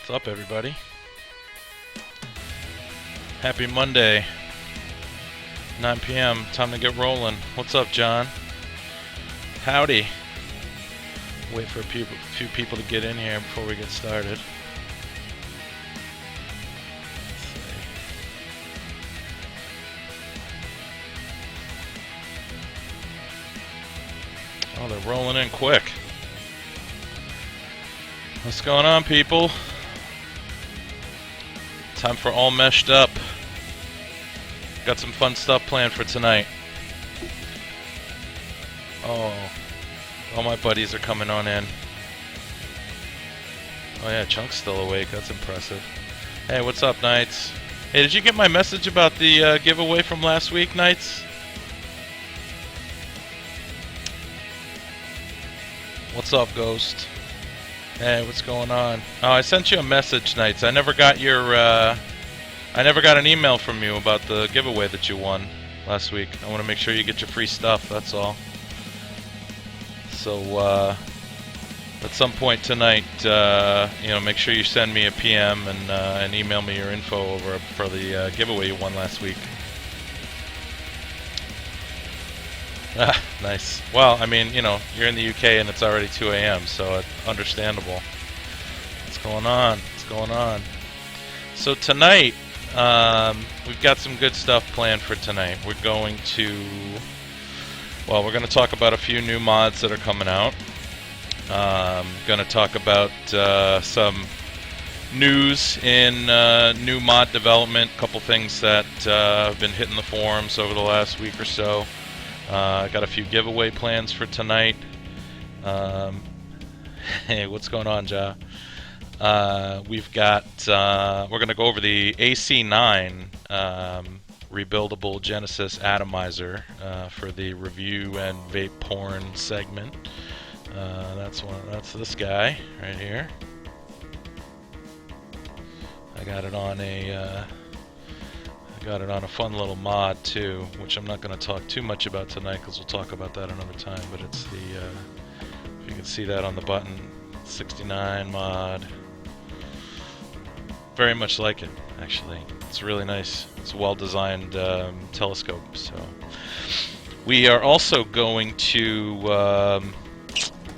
What's up, everybody? Happy Monday, 9 p.m. Time to get rolling. What's up, John? Howdy. Wait for a few people to get in here before we get started. Let's see. Oh, they're rolling in quick. What's going on, people? Time for All Meshed Up. Got some fun stuff planned for tonight. Oh, all my buddies are coming on in. Oh yeah, Chunk's still awake. That's impressive. Hey, what's up, Knights? Hey, did you get my message about the giveaway from last week, Knights? What's up, Ghost? Hey, what's going on? Oh, I sent you a message, Knights. I never got your, I never got an email from you about the giveaway that you won last week. I want to make sure you get your free stuff, that's all. So, at some point tonight, make sure you send me a PM and email me your info over for the giveaway you won last week. Ah, nice. Well, I mean, you're in the UK and it's already 2 a.m., so it's understandable. What's going on? What's going on? So tonight, we've got some good stuff planned for tonight. We're going to talk about a few new mods that are coming out. Going to talk about some news in new mod development, a couple things that have been hitting the forums over the last week or so. I got a few giveaway plans for tonight. Hey, what's going on, Ja? We've got, we're going to go over the AC9 rebuildable Genesis atomizer for the review and vape porn segment. That's this guy right here. I got it on a fun little mod too, which I'm not going to talk too much about tonight because we'll talk about that another time. But it's the, if you can see that on the button, 69 mod. Very much like it, actually. It's really nice. It's a well-designed telescope. So we are also going to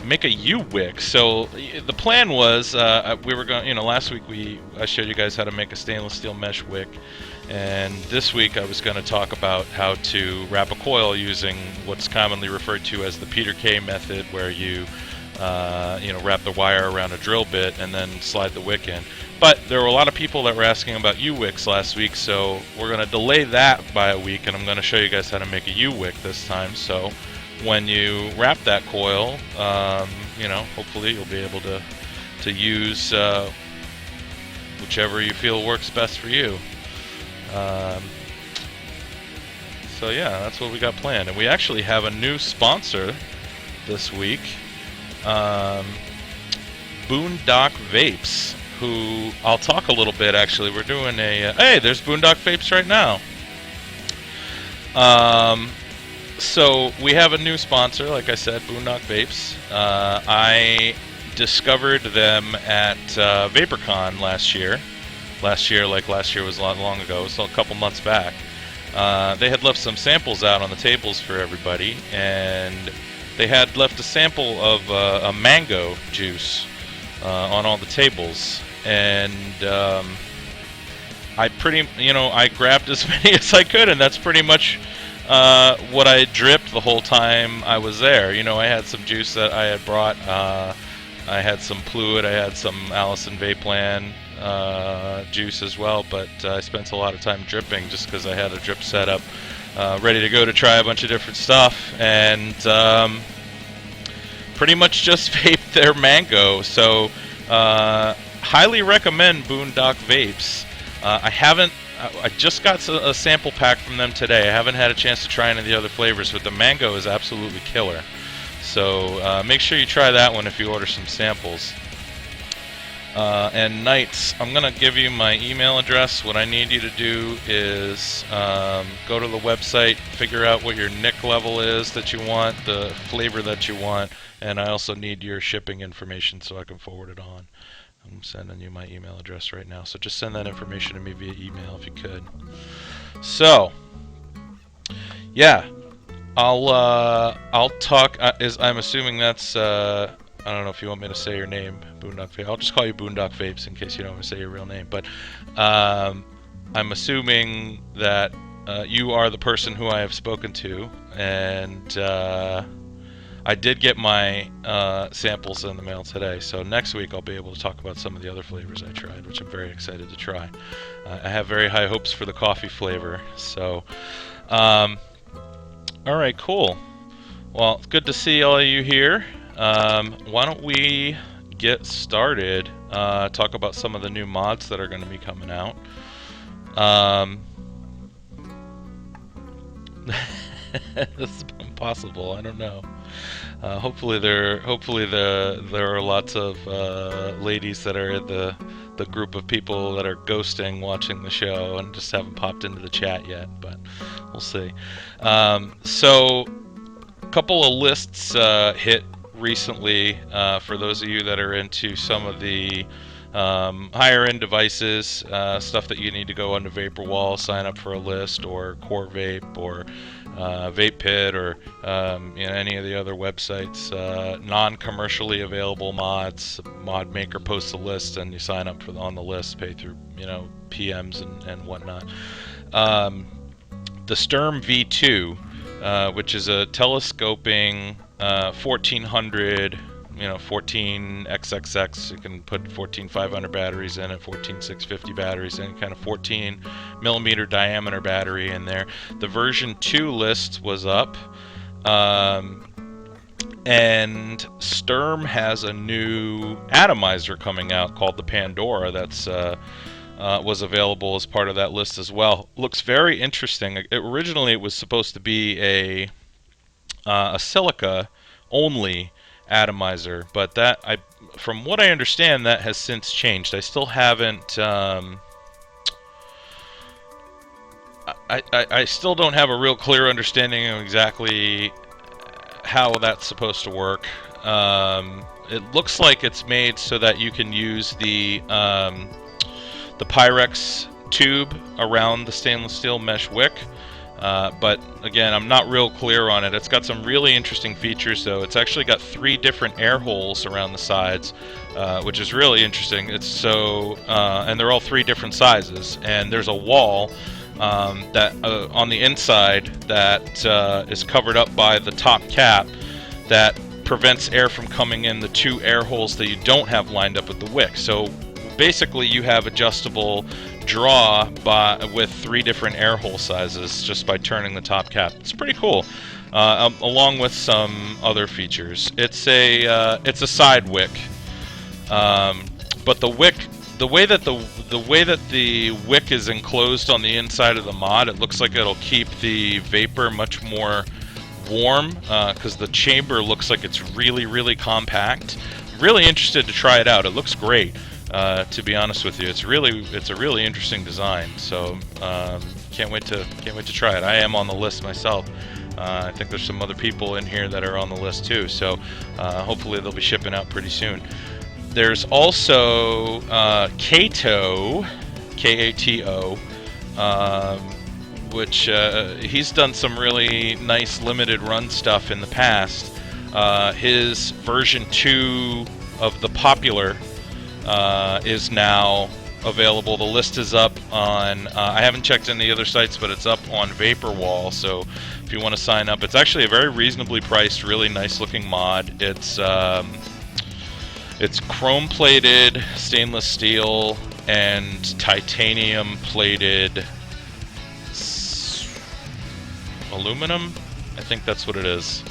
make a U-wick. So the plan was we were going. Last week I showed you guys how to make a stainless steel mesh wick. And this week I was going to talk about how to wrap a coil using what's commonly referred to as the Peter K method, where you wrap the wire around a drill bit and then slide the wick in. But there were a lot of people that were asking about U-wicks last week, so we're going to delay that by a week, and I'm going to show you guys how to make a U-wick this time. So when you wrap that coil, hopefully you'll be able to use whichever you feel works best for you. So yeah, that's what we got planned, and we actually have a new sponsor this week, Boondock Vapes, who I'll talk a little bit. Actually, we're doing a hey, there's Boondock Vapes right now. So we have a new sponsor, like I said, Boondock Vapes. I discovered them at VaporCon last year. Last year was a lot long ago, so a couple months back. They had left some samples out on the tables for everybody, and they had left a sample of a mango juice on all the tables. And I grabbed as many as I could, and that's pretty much what I dripped the whole time I was there. I had some juice that I had brought. I had some Fluid, I had some Allison Vapeland juice as well, but I spent a lot of time dripping just because I had a drip setup ready to go to try a bunch of different stuff, and pretty much just vaped their mango. So highly recommend Boondock Vapes. I just got a sample pack from them today. I haven't had a chance to try any of the other flavors, but the mango is absolutely killer. So make sure you try that one if you order some samples. And Knights, I'm going to give you my email address. What I need you to do is go to the website, figure out what your NIC level is that you want, the flavor that you want, and I also need your shipping information so I can forward it on. I'm sending you my email address right now, so just send that information to me via email if you could. So, yeah, I'll talk. I'm assuming that's I don't know if you want me to say your name, Boondock Vape. I'll just call you Boondock Vapes in case you don't want to say your real name. But I'm assuming that you are the person who I have spoken to, and I did get my samples in the mail today. So next week I'll be able to talk about some of the other flavors I tried, which I'm very excited to try. I have very high hopes for the coffee flavor. So, all right, cool. Well, it's good to see all of you here. Why don't we get started? Talk about some of the new mods that are going to be coming out. This is impossible. I don't know. Hopefully there are lots of ladies that are in the group of people that are ghosting watching the show and just haven't popped into the chat yet, but we'll see. So a couple of lists hit recently for those of you that are into some of the higher end devices, stuff that you need to go onto VaporWall, sign up for a list, or Core Vape, or VapePit, or any of the other websites. Non-commercially available mods. Mod Maker posts a list, and you sign up on the list, pay through PMs and whatnot. The Sturm V2, which is a telescoping 1400. 14 XXX, you can put 14 500 batteries in it, 14 650 batteries, any kind of 14 millimeter diameter battery in there. The version 2 list was up, and Sturm has a new atomizer coming out called the Pandora that's was available as part of that list as well. Looks very interesting. Originally it was supposed to be a silica only atomizer, but from what I understand, that has since changed. I still haven't I still don't have a real clear understanding of exactly how that's supposed to work. It looks like it's made so that you can use the Pyrex tube around the stainless steel mesh wick. But again, I'm not real clear on it. It's got some really interesting features, though. It's actually got 3 different air holes around the sides, which is really interesting. And they're all 3 different sizes. And there's a wall that on the inside that is covered up by the top cap that prevents air from coming in the 2 air holes that you don't have lined up with the wick. So basically, you have adjustable draw with 3 different air hole sizes just by turning the top cap. It's pretty cool, along with some other features. It's a side wick, but the way that the wick is enclosed on the inside of the mod, it looks like it'll keep the vapor much more warm because the chamber looks like it's really compact. Really interested to try it out. It looks great. To be honest with you, it's a really interesting design. So can't wait to try it. I am on the list myself. I think there's some other people in here that are on the list too. So hopefully they'll be shipping out pretty soon. There's also Kato, Kato, which he's done some really nice limited run stuff in the past. His version 2 of the Popular is now available. The list is up on, I haven't checked in the other sites, but it's up on VaporWall, so if you want to sign up, it's actually a very reasonably priced, really nice looking mod. It's chrome plated, stainless steel, and titanium plated aluminum? I think that's what it is.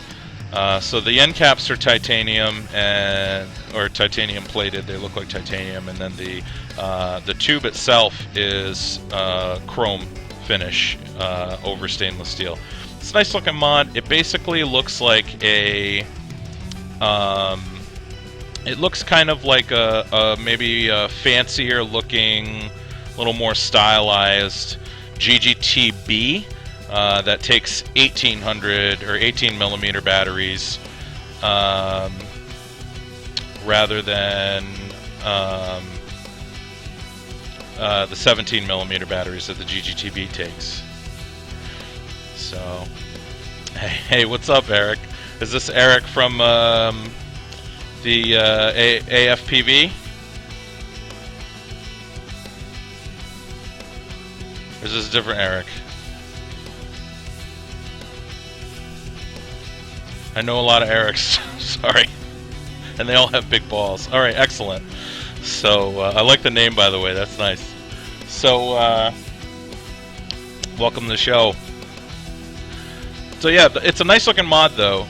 So the end caps are titanium or titanium plated. They look like titanium, and then the tube itself is chrome finish over stainless steel. It's a nice looking mod. It basically looks like it looks kind of like maybe a fancier looking, a little more stylized GGT-B. That takes 1800 or 18 millimeter batteries rather than the 17mm batteries that the GGTB takes. So, hey, what's up, Eric? Is this Eric from the AFPV? Or is this a different Eric? I know a lot of Erics. Sorry. And they all have big balls. Alright, excellent. So, I like the name, by the way. That's nice. So, welcome to the show. So, yeah, it's a nice looking mod, though.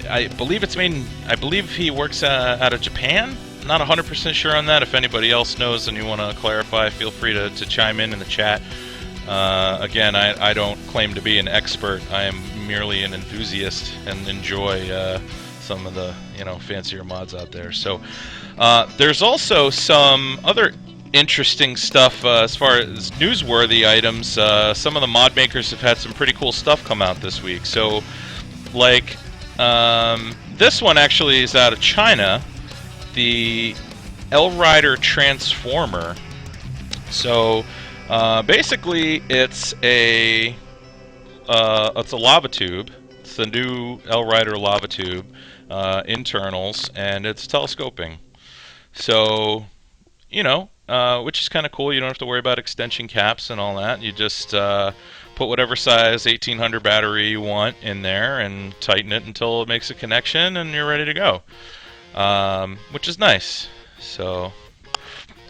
I believe it's made I believe he works out of Japan. Not 100% sure on that. If anybody else knows and you want to clarify, feel free to chime in the chat. Again, I don't claim to be an expert. I am merely an enthusiast and enjoy some of the fancier mods out there. So there's also some other interesting stuff as far as newsworthy items. Some of the mod makers have had some pretty cool stuff come out this week. So like this one actually is out of China, the L-Rider Transformer. So basically, it's a lava tube. It's the new L-Rider lava tube internals, and it's telescoping. So, which is kind of cool. You don't have to worry about extension caps and all that. You just put whatever size 1800 battery you want in there and tighten it until it makes a connection, and you're ready to go. Which is nice. So.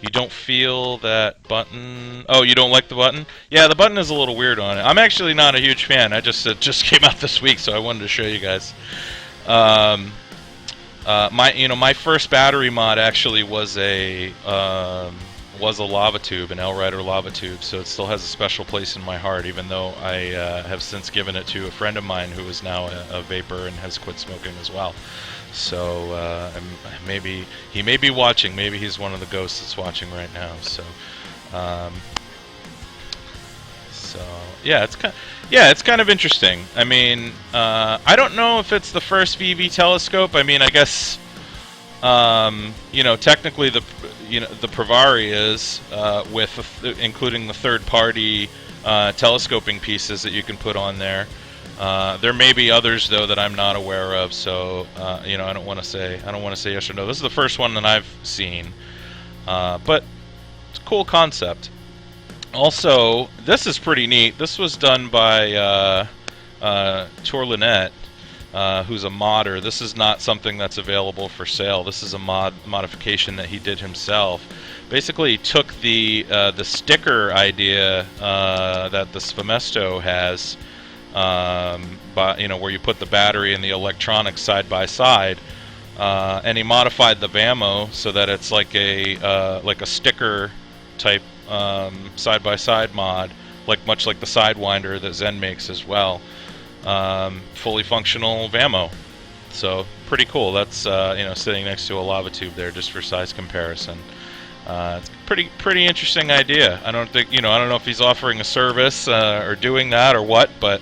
You don't feel that button. Oh, you don't like the button? Yeah, the button is a little weird on it. I'm actually not a huge fan. It just came out this week, so I wanted to show you guys. My first battery mod actually was a lava tube, an L-Rider lava tube. So it still has a special place in my heart, even though I have since given it to a friend of mine who is now a vapor and has quit smoking as well. So maybe he may be watching. Maybe he's one of the ghosts that's watching right now. So, yeah, it's kind of interesting. I mean, I don't know if it's the first VV telescope. I mean, I guess technically the Pravari is with including the third-party telescoping pieces that you can put on there. There may be others though that I'm not aware of, so I don't want to say yes or no. This is the first one that I've seen, but it's a cool concept. Also, this is pretty neat. This was done by Torlinet, who's a modder. This is not something that's available for sale. This is a modification that he did himself. Basically, he took the sticker idea that the Sfamesto has. Where you put the battery and the electronics side by side, and he modified the VAMO so that it's like a sticker type side by side mod, much like the Sidewinder that Zen makes as well. Fully functional VAMO, so pretty cool. That's sitting next to a lava tube there just for size comparison. It's a pretty interesting idea. I don't know if he's offering a service or doing that or what, but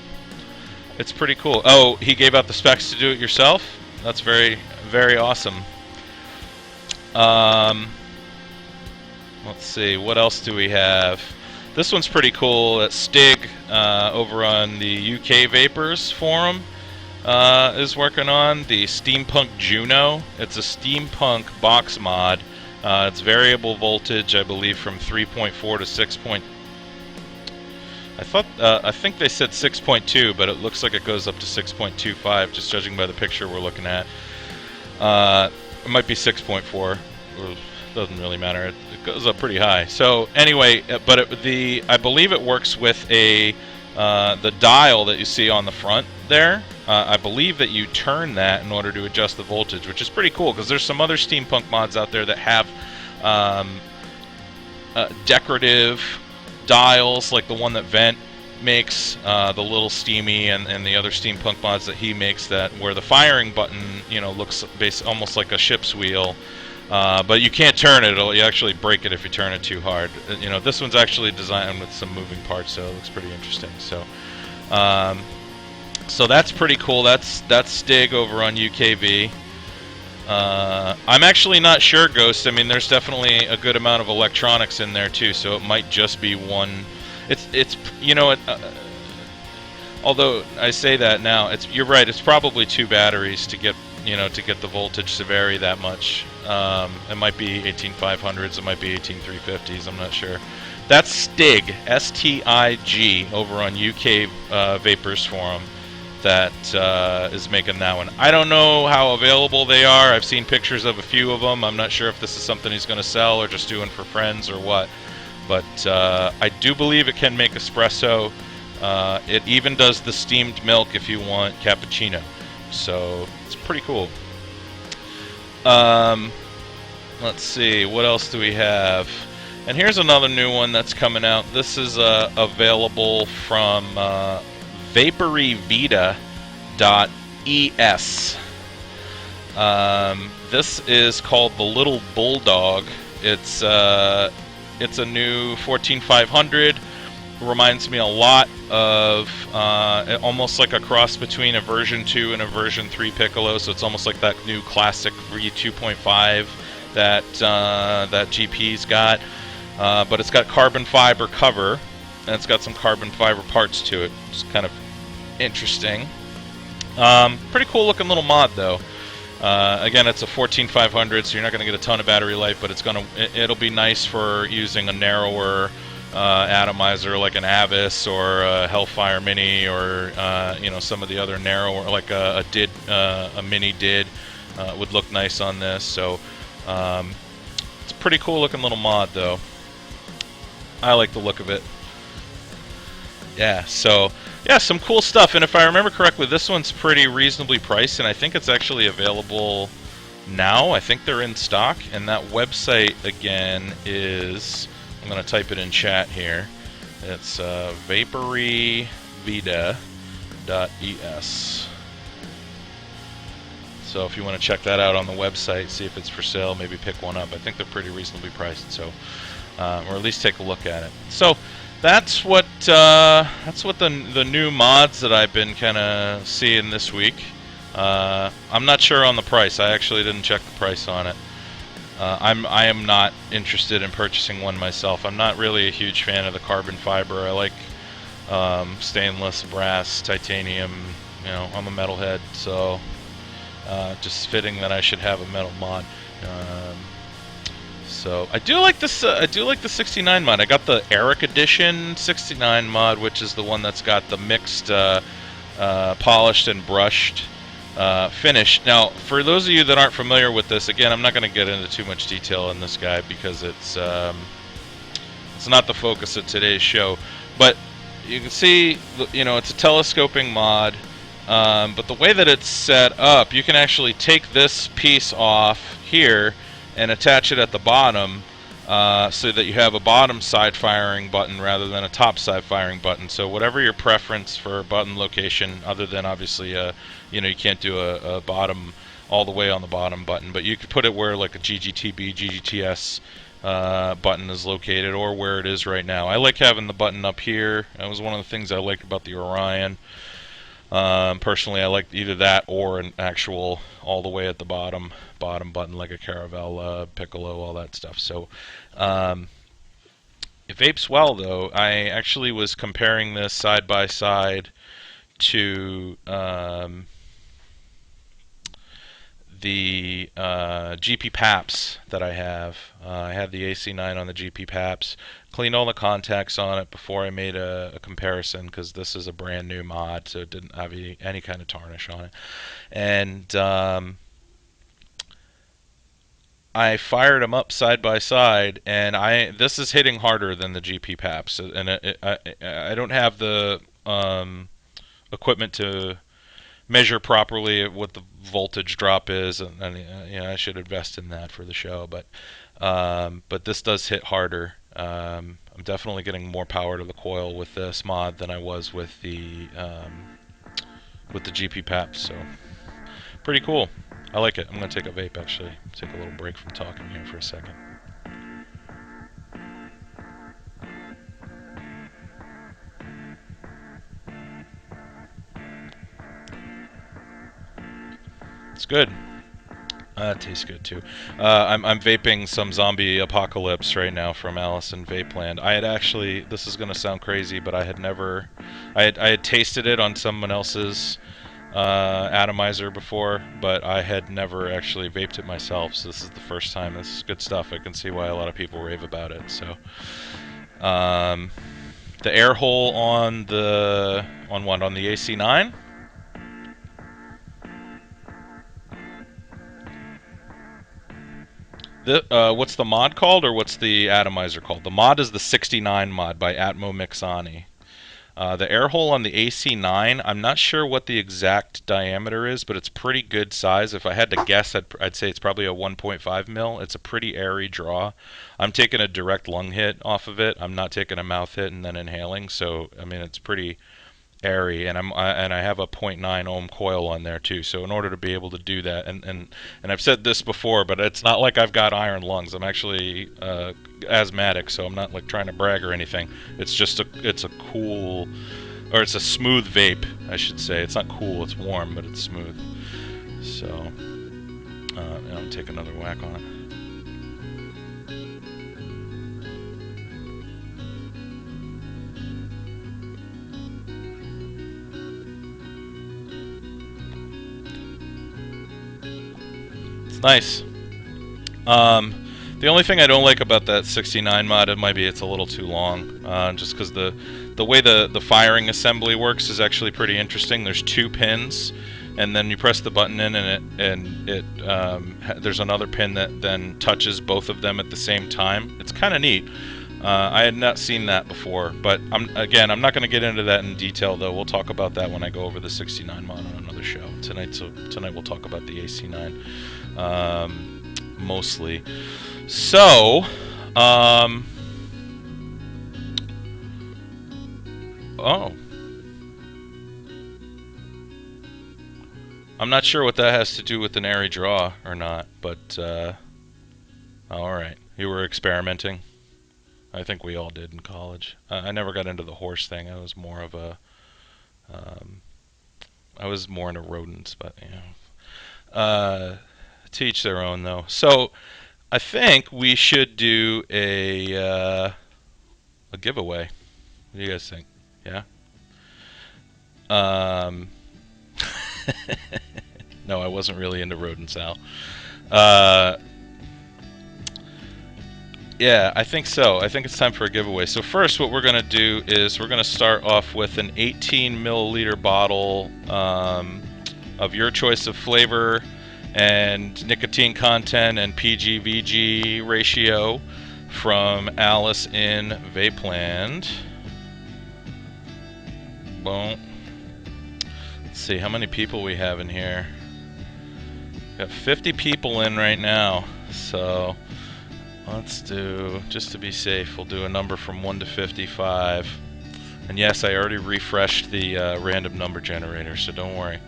it's pretty cool. Oh, he gave out the specs to do it yourself? That's very, very awesome. Let's see, what else do we have? This one's pretty cool. That Stig over on the UK Vapors forum is working on the Steampunk Juno. It's a steampunk box mod. It's variable voltage, I believe, from 3.4 to 6. I think they said 6.2, but it looks like it goes up to 6.25, just judging by the picture we're looking at. It might be 6.4. Doesn't really matter. It goes up pretty high. So anyway, but I believe it works with the dial that you see on the front there. I believe that you turn that in order to adjust the voltage, which is pretty cool because there's some other steampunk mods out there that have decorative dials, like the one that Vent makes, the little Steamy, and the other steampunk mods that he makes, that where the firing button looks almost like a ship's wheel. But you can't turn it. You actually break it if you turn it too hard. This one's actually designed with some moving parts, so it looks pretty interesting. So that's pretty cool. That's Stig over on UKV. I'm actually not sure, Ghost. I mean, there's definitely a good amount of electronics in there too, so it might just be one. It's you know, although I say that now, you're right. It's probably two batteries to get to get the voltage to vary that much. It might be 18500s. It might be 18350s. I'm not sure. That's Stig, STIG, over on UK Vapors Forum. That is making that one. I don't know how available they are. I've seen pictures of a few of them. I'm not sure if this is something he's going to sell or just doing for friends or what. But I do believe it can make espresso. It even does the steamed milk if you want cappuccino. So it's pretty cool. Let's see, what else do we have? And here's another new one that's coming out. This is available from vaporyvita.es. This is called the Little Bulldog. It's a new 14500. Reminds me a lot of almost like a cross between a version 2 and a version 3 Piccolo. So it's almost like that new classic V2.5 that GP's got. But it's got carbon fiber cover, and it's got some carbon fiber parts to it. It's kind of interesting. Pretty cool looking little mod though. Again, it's a 14500, so you're not going to get a ton of battery life, but it'll be nice for using a narrower atomizer like an Avis or a Hellfire Mini, or some of the other narrower, like a Mini Did would look nice on this. So it's a pretty cool looking little mod though. I like the look of it. Yeah, so yeah, some cool stuff. And if I remember correctly, this one's pretty reasonably priced, and I think it's actually available now. I think they're in stock, and that website again is, I'm going to type it in chat here. It's vaporyvita.es. So if you want to check that out on the website, see if it's for sale, maybe pick one up. I think they're pretty reasonably priced, so or at least take a look at it. So that's what the new mods that I've been kind of seeing this week. I'm not sure on the price. I actually didn't check the price on it. I am not interested in purchasing one myself. I'm not really a huge fan of the carbon fiber. I like stainless, brass, titanium. I'm a metalhead, so just fitting that I should have a metal mod. So I do like this. I do like the 69 mod. I got the Eric Edition 69 mod, which is the one that's got the mixed, polished and brushed finish. Now, for those of you that aren't familiar with this, again, I'm not going to get into too much detail in this guy because it's not the focus of today's show. But you can see, it's a telescoping mod. But the way that it's set up, you can actually take this piece off here and attach it at the bottom, so that you have a bottom side firing button rather than a top side firing button. So whatever your preference for button location, other than obviously you can't do a bottom all the way on the bottom button, but you could put it where like a GGTB, GGTS button is located, or where it is right now. I like having the button up here. That was one of the things I liked about the Orion. Personally, I like either that or an actual all the way at the bottom button, like a Caravelle, Piccolo, all that stuff. So it vapes well, though. I actually was comparing this side by side to the GP PAPs that I have. I have the AC9 on the GP PAPs. Cleaned all the contacts on it before I made a comparison, because this is a brand new mod, so it didn't have any kind of tarnish on it. And I fired them up side by side, and this is hitting harder than the GP PAPs. And I don't have the equipment to measure properly what the voltage drop is, and I should invest in that for the show. But this does hit harder. I'm definitely getting more power to the coil with this mod than I was with the GP PAPs. So pretty cool. I like it. I'm gonna take a vape actually. Take a little break from talking here for a second. It's good. It tastes good too. I'm vaping some Zombie Apocalypse right now from Alice in Vapeland. I had actually, this is gonna sound crazy, but I had never, I had tasted it on someone else's atomizer before, but I had never actually vaped it myself. So this is the first time. This is good stuff. I can see why a lot of people rave about it. So, um, the air hole on the on the AC9. What's the mod called, or what's the atomizer called? The mod is the 69 mod by Atmo Mixani. The air hole on the AC9, I'm not sure what the exact diameter is, but it's pretty good size. If I had to guess, I'd say it's probably a 1.5 mil. It's a pretty airy draw. I'm taking a direct lung hit off of it. I'm not taking a mouth hit and then inhaling. So, I mean, it's pretty airy, and I have a zero point 0.9 ohm coil on there too. So in order to be able to do that, and I've said this before, but it's not like I've got iron lungs. I'm actually asthmatic, so I'm not like trying to brag or anything. It's just it's a cool, or it's a smooth vape, I should say. It's not cool, it's warm, but it's smooth. So and I'll take another whack on it. It's nice. The only thing I don't like about that 69 mod, it might be it's a little too long, just because the way the firing assembly works is actually pretty interesting. There's two pins, and then you press the button in, and it there's another pin that then touches both of them at the same time. It's kind of neat. I had not seen that before, but I'm not going to get into that in detail, though. We'll talk about that when I go over the 69 mod on another show tonight. So tonight we'll talk about the AC9 mostly. So, oh, I'm not sure what that has to do with an airy draw or not, but all right, you were experimenting. I think we all did in college. I never got into the horse thing. I was more of a, um, I was more into rodents, but you know, to each their own, though. So I think we should do a giveaway. What do you guys think? Yeah. Um, no, I wasn't really into rodents, Al. Uh, yeah, I think so. I think it's time for a giveaway. So first, what we're gonna do is we're gonna start off with an 18 milliliter bottle of your choice of flavor and nicotine content and PG/VG ratio from Alice in Vapeland. Boom. Let's see how many people we have in here. Got 50 people in right now, so let's do, just to be safe, we'll do a number from 1 to 55. And yes, I already refreshed the random number generator, so don't worry.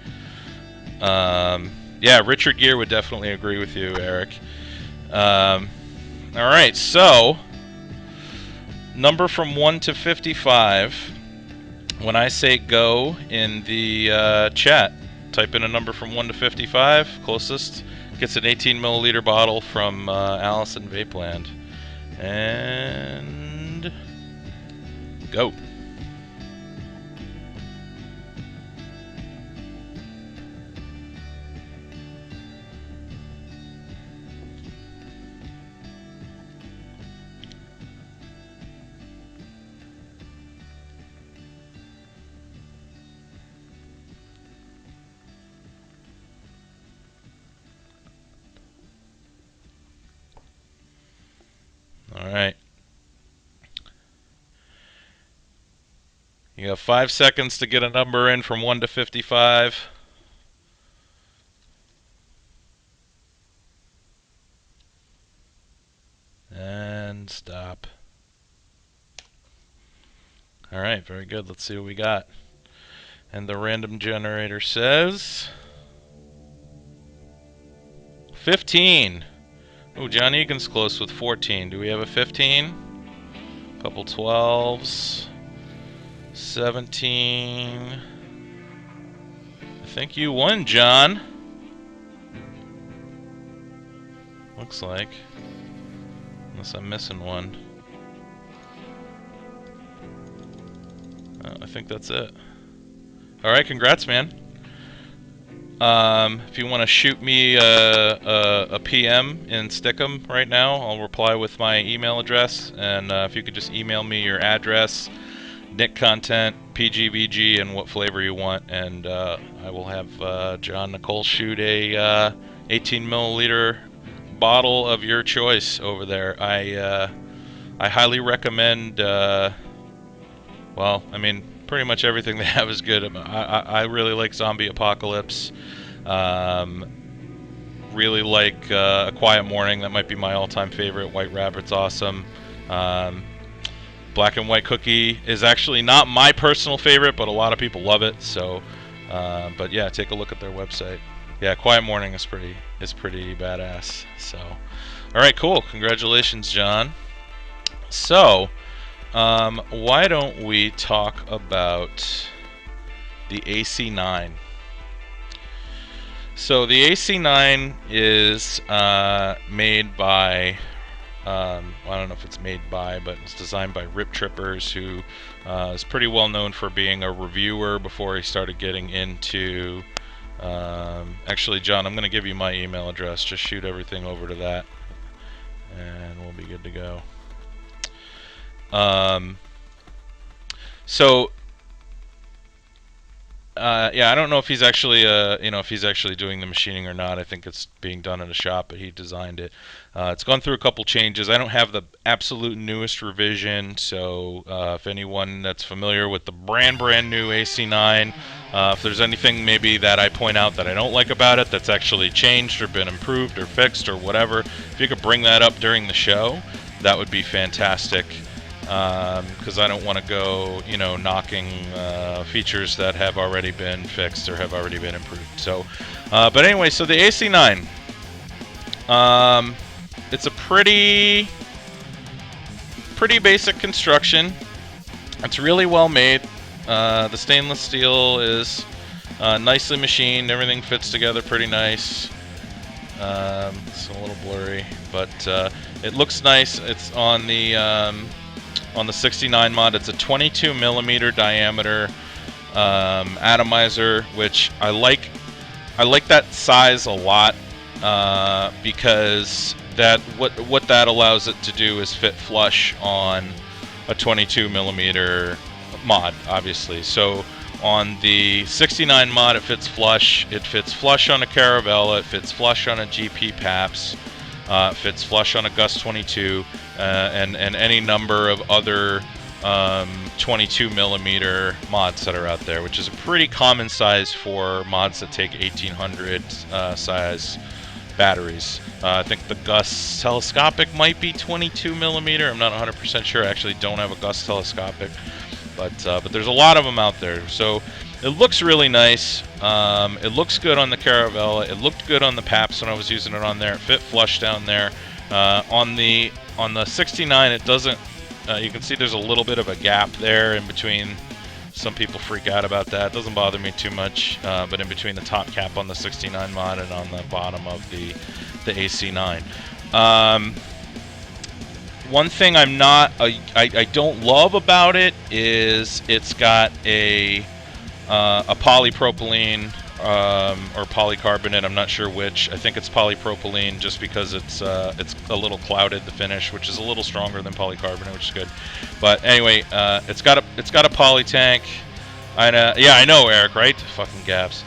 Yeah, Richard Gere would definitely agree with you, Eric. Alright, so number from 1 to 55. When I say go in the chat, type in a number from 1 to 55. Closest gets an 18 milliliter bottle from Alice in Vapeland. And go. All right. You have 5 seconds to get a number in from 1 to 55. And stop. All right, very good. Let's see what we got. And the random generator says 15. Oh, John Egan's close with 14. Do we have a 15? Couple 12s. 17. I think you won, John. looks like. Unless I'm missing one. I think that's it. Alright, congrats, man. If you want to shoot me a PM in Stickum right now, I'll reply with my email address. And if you could just email me your address, Nick Content, PGVG, and what flavor you want, and I will have John Nicole shoot a 18 milliliter bottle of your choice over there. I highly recommend. Well, I mean, pretty much everything they have is good. I really like Zombie Apocalypse. Really like A Quiet Morning. That might be my all-time favorite. White Rabbit's awesome. Black and White Cookie is actually not my personal favorite, but a lot of people love it. So, but yeah, take a look at their website. Yeah, Quiet Morning is pretty badass. So, all right, cool. Congratulations, John. So, why don't we talk about the AC9? So the AC9 is made by, I don't know if it's made by, but it's designed by Rip Trippers, who is pretty well known for being a reviewer before he started getting into, actually, John, I'm going to give you my email address. Just shoot everything over to that, and we'll be good to go. Yeah, I don't know if he's actually, if he's actually doing the machining or not. I think it's being done in a shop, but he designed it. It's gone through a couple changes. I don't have the absolute newest revision, so if anyone that's familiar with the brand new AC9, if there's anything maybe that I point out that I don't like about it that's actually changed or been improved or fixed or whatever, if you could bring that up during the show, that would be fantastic. Because I don't want to go, knocking features that have already been fixed or have already been improved. So, but anyway, so the AC9, it's a pretty basic construction. It's really well made. The stainless steel is nicely machined. Everything fits together pretty nice. It's a little blurry, but it looks nice. It's on the 69 mod. It's a 22 millimeter diameter atomizer, which I like that size a lot, because what that allows it to do is fit flush on a 22 millimeter mod, obviously. So on the 69 mod, it fits flush. It fits flush on a Caravella. It fits flush on a GP PAPS. Fits flush on a Gus 22, and any number of other 22 millimeter mods that are out there, which is a pretty common size for mods that take 1800 size batteries. I think the Gus telescopic might be 22 millimeter. I'm not 100% sure. I actually don't have a Gus telescopic, but there's a lot of them out there. So it looks really nice. It looks good on the Caravella. It looked good on the PAPS when I was using it on there. It fit flush down there. On the 69, it doesn't. You can see there's a little bit of a gap there in between. Some people freak out about that. It doesn't bother me too much. But in between the top cap on the 69 mod and on the bottom of the AC9. One thing I don't love about it is it's got a polypropylene or polycarbonate. I'm not sure which. I think it's polypropylene, just because it's a little clouded, the finish, which is a little stronger than polycarbonate, which is good. But anyway, it's got a poly tank. Yeah, I know, Eric, right? Fucking gaps.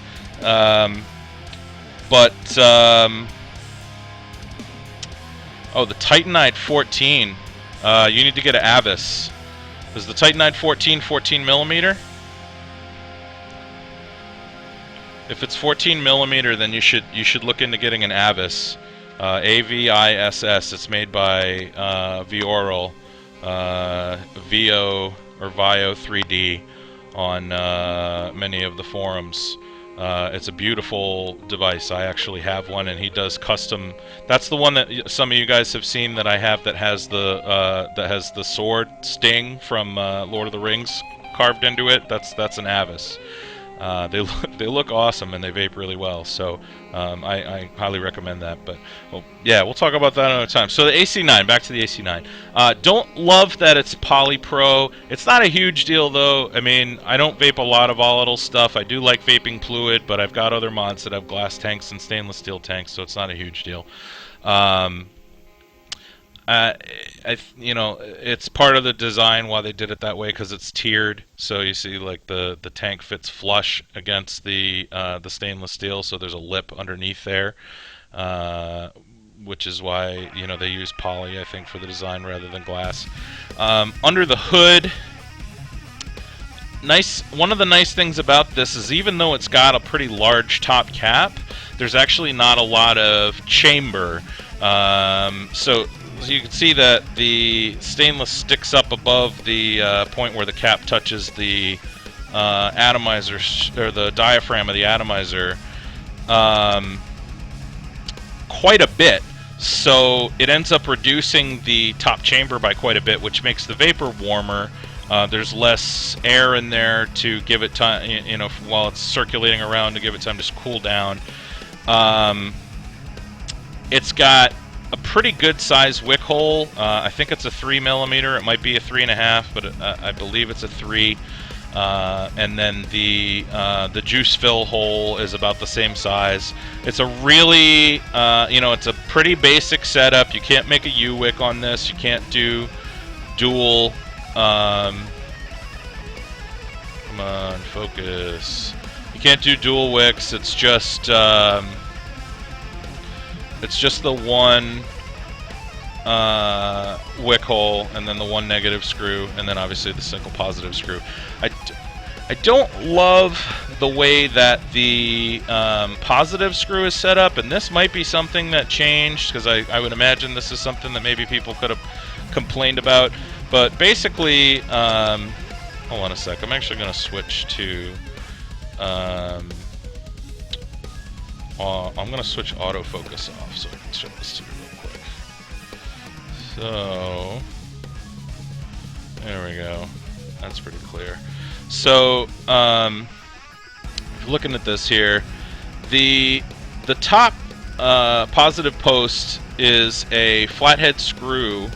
Oh, the Titanite 14. You need to get an Avis. Is the Titanite 14 millimeter? If it's 14 millimeter, then you should look into getting an Avis. AVISS. It's made by Vioral, VO or Vio 3D on many of the forums. It's a beautiful device. I actually have one, and he does custom. That's the one that some of you guys have seen that I have, that has the sword Sting from Lord of the Rings carved into it. That's an Avis. They look awesome and they vape really well. So I highly recommend that. But well, yeah, we'll talk about that another time. So the AC9, back to the AC9. Don't love that it's Polypro. It's not a huge deal though. I mean, I don't vape a lot of volatile stuff. I do like vaping fluid, but I've got other mods that have glass tanks and stainless steel tanks, so it's not a huge deal. You know, it's part of the design why they did it that way, because it's tiered. So you see, like the tank fits flush against the stainless steel, so there's a lip underneath there, which is why, you know, they use poly, I think, for the design rather than glass. Under the hood, one of the nice things about this is even though it's got a pretty large top cap, there's actually not a lot of chamber. So you can see that the stainless sticks up above the point where the cap touches the atomizer, or the diaphragm of the atomizer, quite a bit. So it ends up reducing the top chamber by quite a bit, which makes the vapor warmer. There's less air in there to give it time, you know, while it's circulating around, to give it time to cool down. It's got a pretty good size wick hole. I think it's a 3mm. It might be a 3.5, but I believe it's a 3. And then the juice fill hole is about the same size. It's a really, you know, it's a pretty basic setup. You can't make a U-wick on this. You can't do dual. Come on, focus. You can't do dual wicks. It's just the one wick hole, and then the one negative screw, and then obviously the single positive screw. I don't love the way that the positive screw is set up, and this might be something that changed, because I would imagine this is something that maybe people could have complained about. But basically, hold on a sec, I'm actually going to switch to I'm going to switch autofocus off so I can show this to you real quick. So, there we go. That's pretty clear. So, looking at this here, the top positive post is a flathead screw,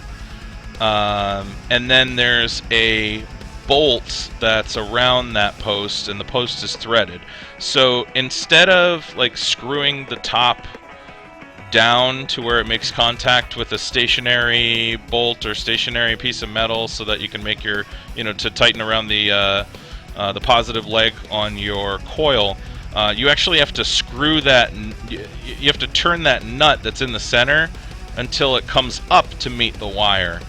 and then there's a bolt that's around that post, and the post is threaded. So instead of like screwing the top down to where it makes contact with a stationary bolt or stationary piece of metal, so that you can make your, you know, to tighten around the positive leg on your coil, you actually have to screw that. You have to turn that nut that's in the center until it comes up to meet the wire.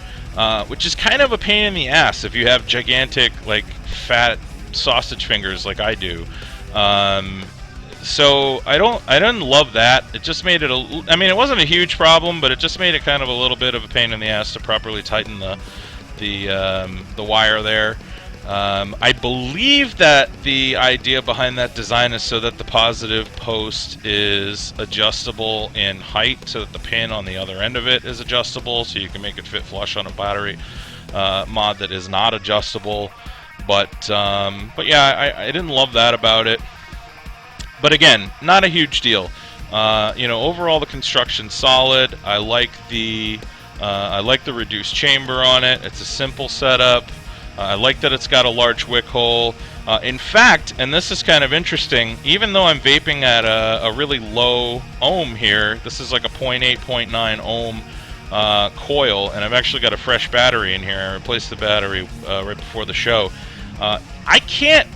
Which is kind of a pain in the ass if you have gigantic, like, fat sausage fingers like I do. So I didn't love that. It just made it I mean, it wasn't a huge problem, but it just made it kind of a little bit of a pain in the ass to properly tighten the wire there. I believe that the idea behind that design is so that the positive post is adjustable in height, so that the pin on the other end of it is adjustable, so you can make it fit flush on a battery mod that is not adjustable. But yeah, I didn't love that about it. But again, not a huge deal. You know, overall the construction's solid. I like the reduced chamber on it. It's a simple setup. I like that it's got a large wick hole. In fact, and this is kind of interesting, even though I'm vaping at a really low ohm here, this is like a 0.8, 0.9 ohm coil, and I've actually got a fresh battery in here. I replaced the battery right before the show. I can't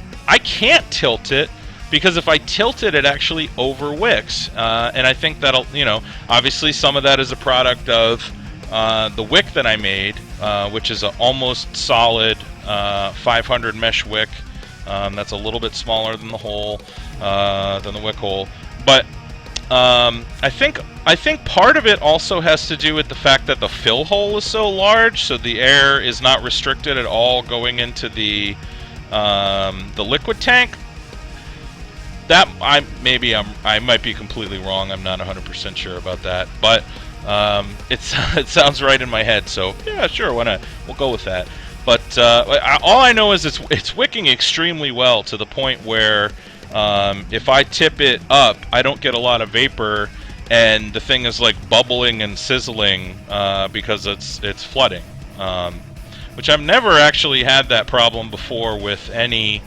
tilt it, because if I tilt it, it actually over wicks. And I think that'll, you know, obviously some of that is a product of the wick that I made, which is an almost solid 500 mesh wick. That's a little bit smaller than the hole, than the wick hole. But I think part of it also has to do with the fact that the fill hole is so large, so the air is not restricted at all going into the liquid tank. That I might be completely wrong. I'm not 100% sure about that, but it sounds right in my head. So yeah, sure, why not? We'll go with that. But all I know is it's wicking extremely well, to the point where if I tip it up, I don't get a lot of vapor, and the thing is like bubbling and sizzling because it's flooding. Which I've never actually had that problem before with any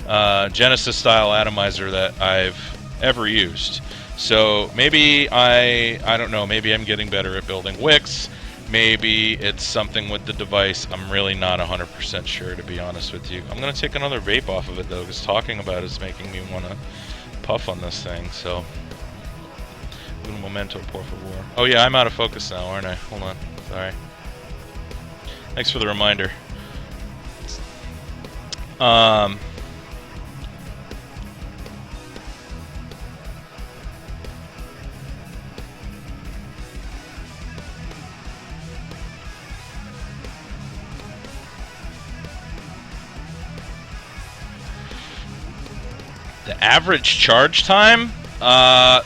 Genesis style atomizer that I've ever used. So maybe I don't know, maybe I'm getting better at building wicks. Maybe it's something with the device. I'm really not 100% sure, to be honest with you. I'm going to take another vape off of it, though, because talking about it is making me want to puff on this thing, so... Un momento, por favor. Oh yeah, I'm out of focus now, aren't I? Hold on. Sorry. Thanks for the reminder. The average charge time? That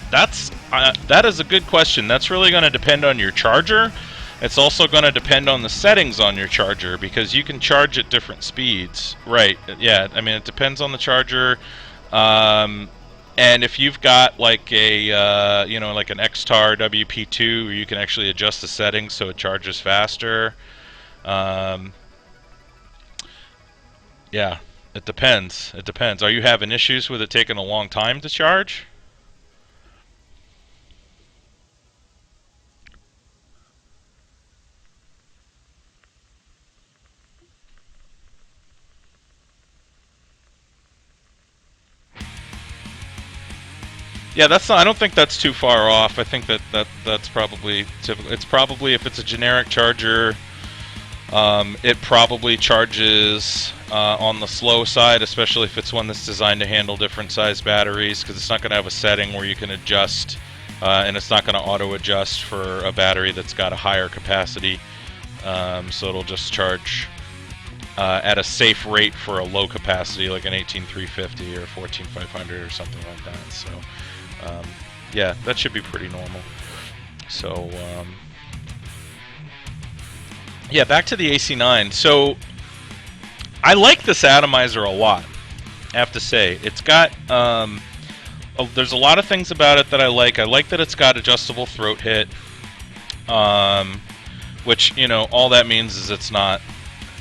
is a good question. That's really going to depend on your charger. It's also going to depend on the settings on your charger, because you can charge at different speeds. Right, yeah, I mean, it depends on the charger. And if you've got like a, you know, like an XTAR WP2, where you can actually adjust the settings so it charges faster. Yeah, it depends. It depends. Are you having issues with it taking a long time to charge? Yeah, that's not, I don't think that's too far off. I think that's probably typical. It's probably, if it's a generic charger, it probably charges on the slow side, especially if it's one that's designed to handle different size batteries, because it's not going to have a setting where you can adjust, and it's not going to auto adjust for a battery that's got a higher capacity. So it'll just charge at a safe rate for a low capacity, like an 18350 or 14500 or something like that. So yeah, that should be pretty normal. So yeah, back to the AC9. So I like this atomizer a lot, I have to say. It's got there's a lot of things about it that I like. I like that it's got adjustable throat hit, which, you know, all that means is it's not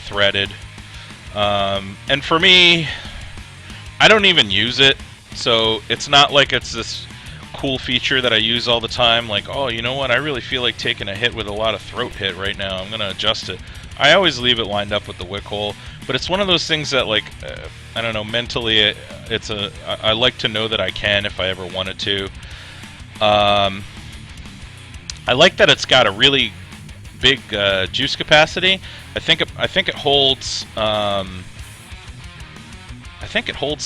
threaded. And for me, I don't even use it, so it's not like it's this cool feature that I use all the time, like, oh, you know what, I really feel like taking a hit with a lot of throat hit right now, I'm gonna adjust it. I always leave it lined up with the wick hole, but it's one of those things that, like, I don't know, mentally I like to know that I can if I ever wanted to. I like that it's got a really big juice capacity. I think it holds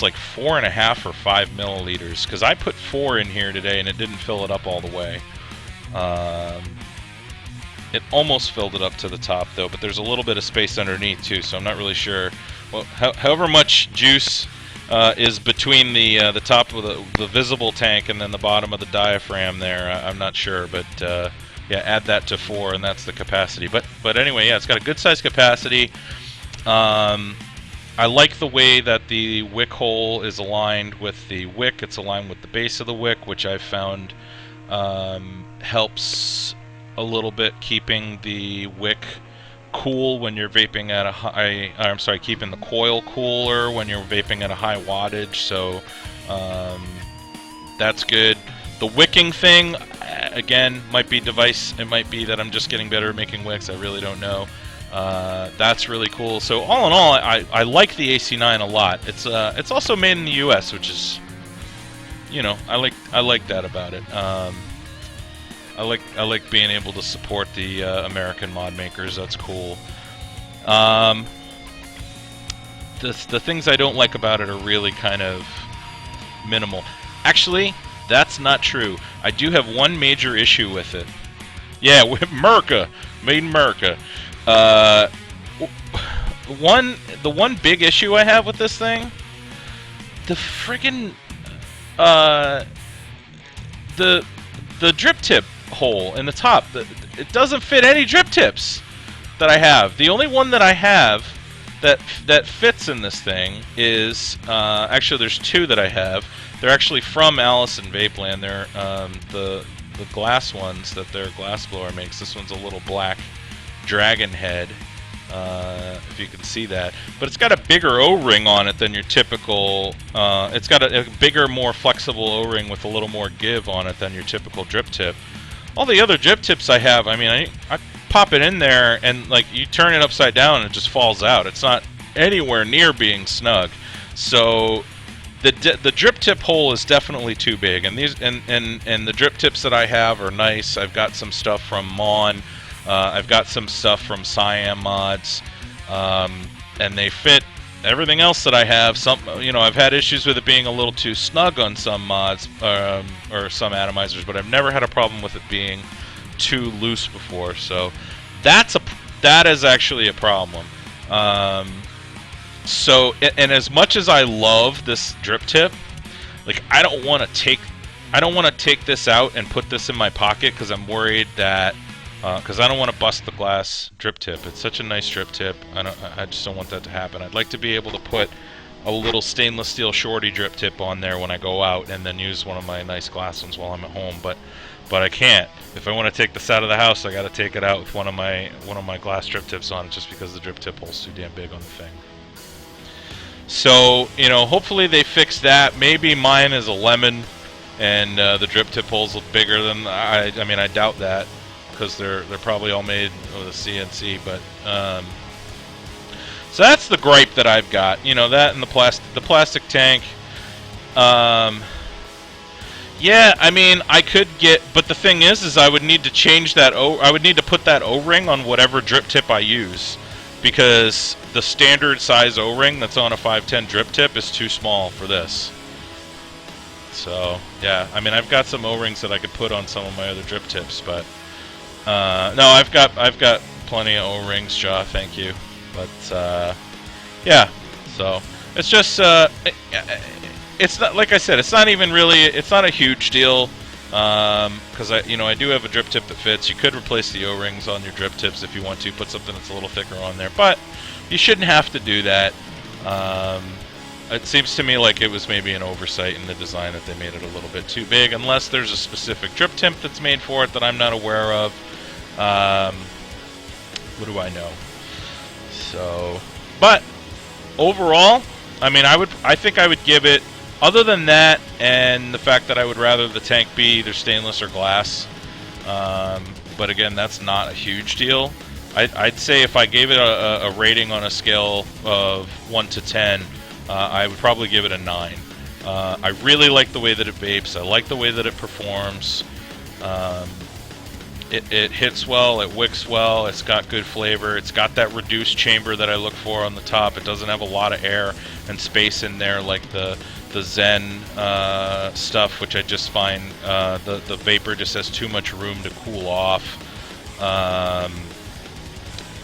like 4.5 or 5 milliliters, because I put 4 in here today and it didn't fill it up all the way. It almost filled it up to the top though, but there's a little bit of space underneath too, so I'm not really sure. Well, however much juice is between the top of the visible tank and then the bottom of the diaphragm there, I'm not sure, but yeah, add that to 4 and that's the capacity. But anyway, yeah, it's got a good size capacity. I like the way that the wick hole is aligned with the wick. It's aligned with the base of the wick, which I've found helps a little bit, keeping the wick cool when you're vaping at a high, I'm sorry, keeping the coil cooler when you're vaping at a high wattage, so that's good. The wicking thing, again, might be device, it might be that I'm just getting better at making wicks, I really don't know. That's really cool. So all in all, I like the AC9 a lot. It's also made in the US, which is, you know, I like that about it. I like being able to support the American mod makers. That's cool. The things I don't like about it are really kind of minimal. Actually, that's not true. I do have one major issue with it. Yeah, with America, made in America. The one big issue I have with this thing, the friggin' the drip tip hole in the top. It doesn't fit any drip tips that I have. The only one that I have that fits in this thing is actually there's two that I have. They're actually from Allison Vapeland. They're the glass ones that their glassblower makes. This one's a little black dragon head, if you can see that. But it's got a bigger O-ring on it than your typical. It's got a bigger, more flexible O-ring with a little more give on it than your typical drip tip. All the other drip tips I have, I mean, I pop it in there and like you turn it upside down and it just falls out. It's not anywhere near being snug. So the drip tip hole is definitely too big, and these and the drip tips that I have are nice. I've got some stuff from Mon, I've got some stuff from Siam Mods, and they fit everything else that I have. Some, you know, I've had issues with it being a little too snug on some mods or some atomizers, but I've never had a problem with it being too loose before. So that is actually a problem. So, and as much as I love this drip tip, like I don't want to take this out and put this in my pocket because I'm worried that because I don't want to bust the glass drip tip. It's such a nice drip tip. I just don't want that to happen. I'd like to be able to put a little stainless steel shorty drip tip on there when I go out, and then use one of my nice glass ones while I'm at home. But I can't. If I want to take this out of the house, I got to take it out with one of my glass drip tips on it, just because the drip tip hole's too damn big on the thing. So, you know, hopefully they fix that. Maybe mine is a lemon, and the drip tip holes look bigger than I mean, I doubt that, because they're probably all made with a CNC. But so that's the gripe that I've got. You know, that and the plastic tank. Yeah, I mean, I could get, but the thing is I would need to change that I would need to put that O-ring on whatever drip tip I use, because the standard size O-ring that's on a 510 drip tip is too small for this. So yeah, I mean, I've got some O-rings that I could put on some of my other drip tips, but no, I've got plenty of O-rings, Jaw. Thank you. But yeah, so it's just it's not, like I said, it's not even really, it's not a huge deal, because I do have a drip tip that fits. You could replace the O-rings on your drip tips if you want to, put something that's a little thicker on there, but you shouldn't have to do that. It seems to me like it was maybe an oversight in the design that they made it a little bit too big, unless there's a specific drip tip that's made for it that I'm not aware of. What do I know? So, but overall, I mean, I think I would give it, other than that, and the fact that I would rather the tank be either stainless or glass, but again, that's not a huge deal. I'd say if I gave it a rating on a scale of 1 to 10, I would probably give it a 9. I really like the way that it vapes. I like the way that it performs. It hits well, it wicks well, it's got good flavor, it's got that reduced chamber that I look for on the top. It doesn't have a lot of air and space in there like the Zen stuff, which I just find the vapor just has too much room to cool off.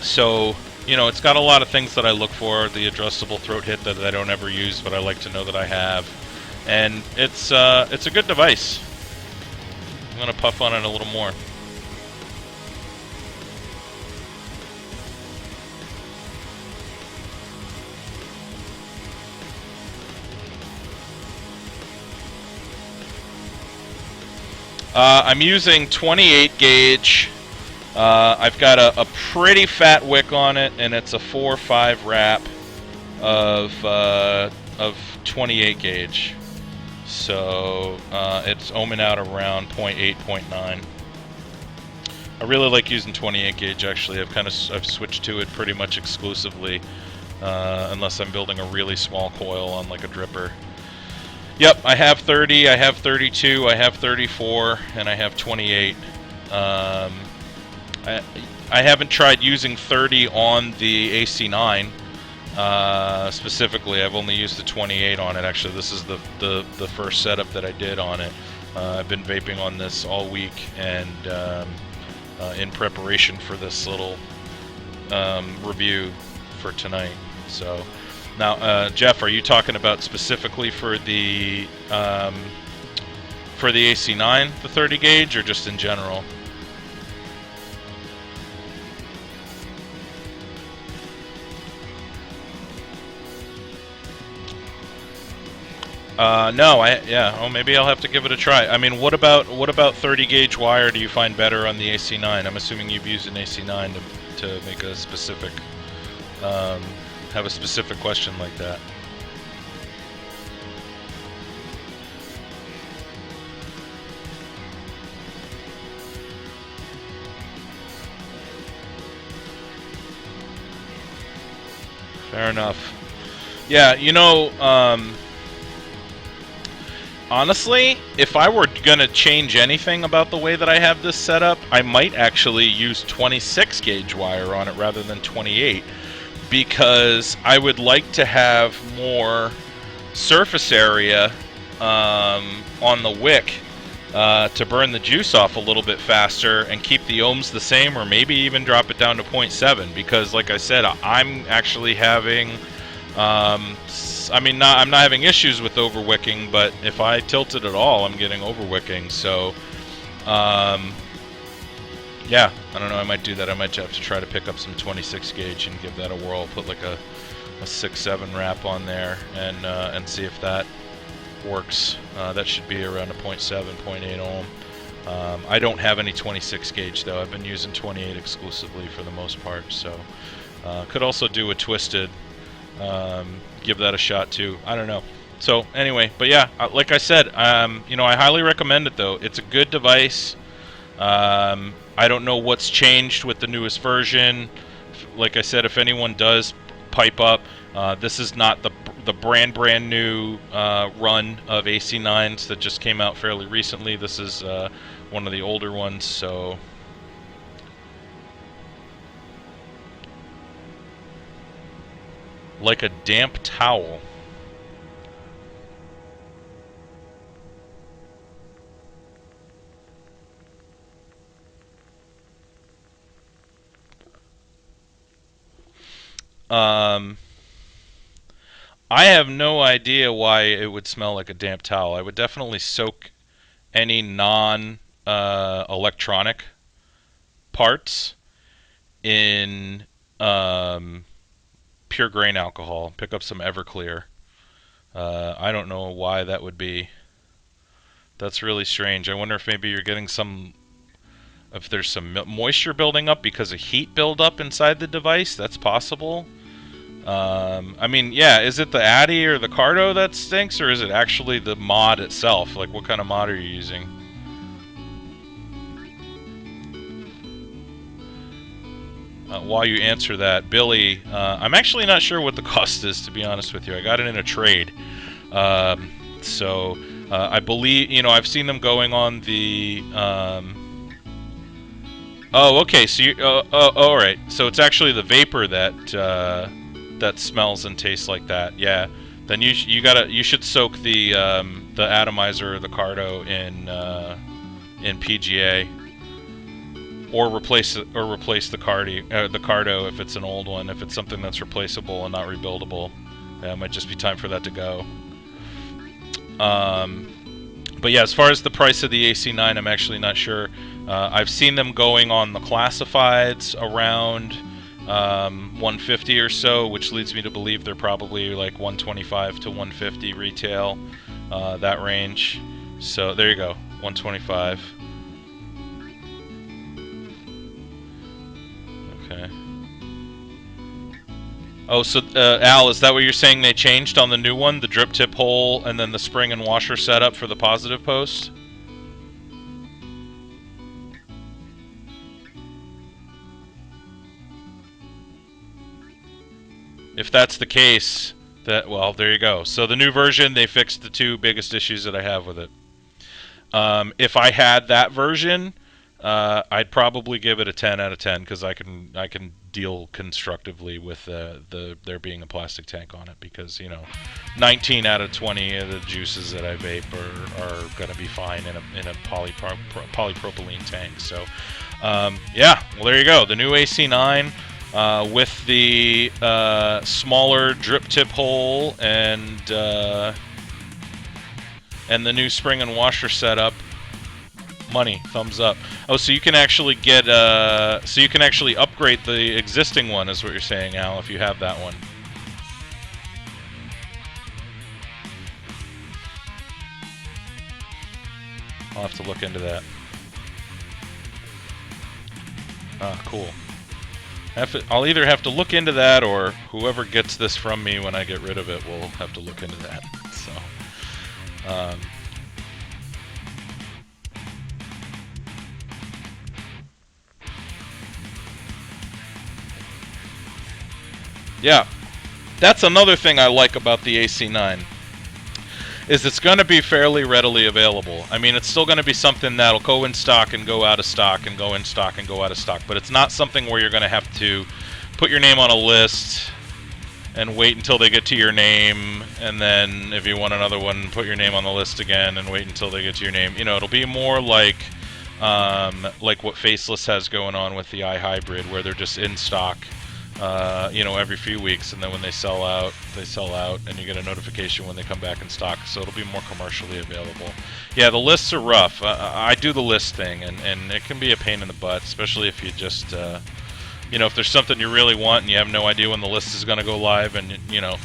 So, you know, it's got a lot of things that I look for. The adjustable throat hit that I don't ever use, but I like to know that I have. And it's a good device. I'm going to puff on it a little more. I'm using 28 gauge. I've got a pretty fat wick on it, and it's a 4-5 wrap of 28 gauge. So it's ohming out around 0.8, 0.9. I really like using 28 gauge. Actually, I've switched to it pretty much exclusively, unless I'm building a really small coil on like a dripper. Yep, I have 30, I have 32, I have 34, and I have 28. I haven't tried using 30 on the AC9 specifically. I've only used the 28 on it. Actually, this is the first setup that I did on it. I've been vaping on this all week, and in preparation for this little review for tonight. So. Now, Jeff, are you talking about specifically for the AC9, the 30 gauge, or just in general? No, yeah. Oh, maybe I'll have to give it a try. I mean, what about 30 gauge wire? Do you find better on the AC9? I'm assuming you've used an AC9 to make a specific, have a specific question like that. Fair enough. Yeah, you know, honestly, if I were gonna change anything about the way that I have this set up, I might actually use 26 gauge wire on it rather than 28, because I would like to have more surface area on the wick to burn the juice off a little bit faster and keep the ohms the same, or maybe even drop it down to 0.7, because like I said, I'm actually having I'm not having issues with overwicking, but if I tilt it at all, I'm getting overwicking. So, yeah, I don't know. I might do that. I might have to try to pick up some 26 gauge and give that a whirl. Put like a 6-7 wrap on there and see if that works. That should be around a 0.7, 0.8 ohm. I don't have any 26 gauge though. I've been using 28 exclusively for the most part. So, could also do a twisted. Give that a shot too. I don't know. So anyway, but yeah, like I said, you know, I highly recommend it though. It's a good device. I don't know what's changed with the newest version. Like I said, if anyone does pipe up, this is not the brand new run of AC9s that just came out fairly recently. This is one of the older ones. So. Like a damp towel. I have no idea why it would smell like a damp towel. I would definitely soak any non-electronic parts in pure grain alcohol. Pick up some Everclear. I don't know why that would be. That's really strange. I wonder if maybe you're getting if there's some moisture building up because of heat buildup inside the device. That's possible. I mean, yeah, is it the Addy or the Cardo that stinks, or is it actually the mod itself? Like, what kind of mod are you using? While you answer that, Billy, I'm actually not sure what the cost is, to be honest with you. I got it in a trade. So, I believe, you know, I've seen them going on the... Oh, okay, so you... all right. So it's actually the vapor that... that smells and tastes like that. Yeah, then you should soak the atomizer or the Cardo in PGA, or replace the Cardo if it's an old one. If it's something that's replaceable and not rebuildable, it might just be time for that to go. But yeah, as far as the price of the AC9, I'm actually not sure. I've seen them going on the classifieds around 150 or so, which leads me to believe they're probably like 125 to 150 retail, that range. So there you go, 125. Okay. Oh, so Al, is that what you're saying they changed on the new one? The drip tip hole and then the spring and washer setup for the positive post? If that's the case, well, there you go. So the new version, they fixed the two biggest issues that I have with it. If I had that version, I'd probably give it a 10 out of 10 because I can deal constructively with there being a plastic tank on it, because, you know, 19 out of 20 of the juices that I vape are going to be fine in a polypropylene tank. So yeah, well, there you go. The new AC9. With the smaller drip tip hole and the new spring and washer setup, money, thumbs up. Oh, so you can actually get so you can actually upgrade the existing one, is what you're saying, Al, if you have that one. have to look into that. Ah, cool. I'll either have to look into that, or whoever gets this from me when I get rid of it will have to look into that. So, yeah, that's another thing I like about the AC9. Is it's going to be fairly readily available. I mean, it's still going to be something that'll go in stock and go out of stock and go in stock and go out of stock, but it's not something where you're going to have to put your name on a list and wait until they get to your name, and then if you want another one, put your name on the list again and wait until they get to your name. You know, it'll be more like what Faceless has going on with the iHybrid, where they're just in stock. You know, every few weeks, and then when they sell out, and you get a notification when they come back in stock, so it'll be more commercially available. Yeah, the lists are rough. I do the list thing, and it can be a pain in the butt, especially if you just, you know, if there's something you really want and you have no idea when the list is going to go live, and, you know,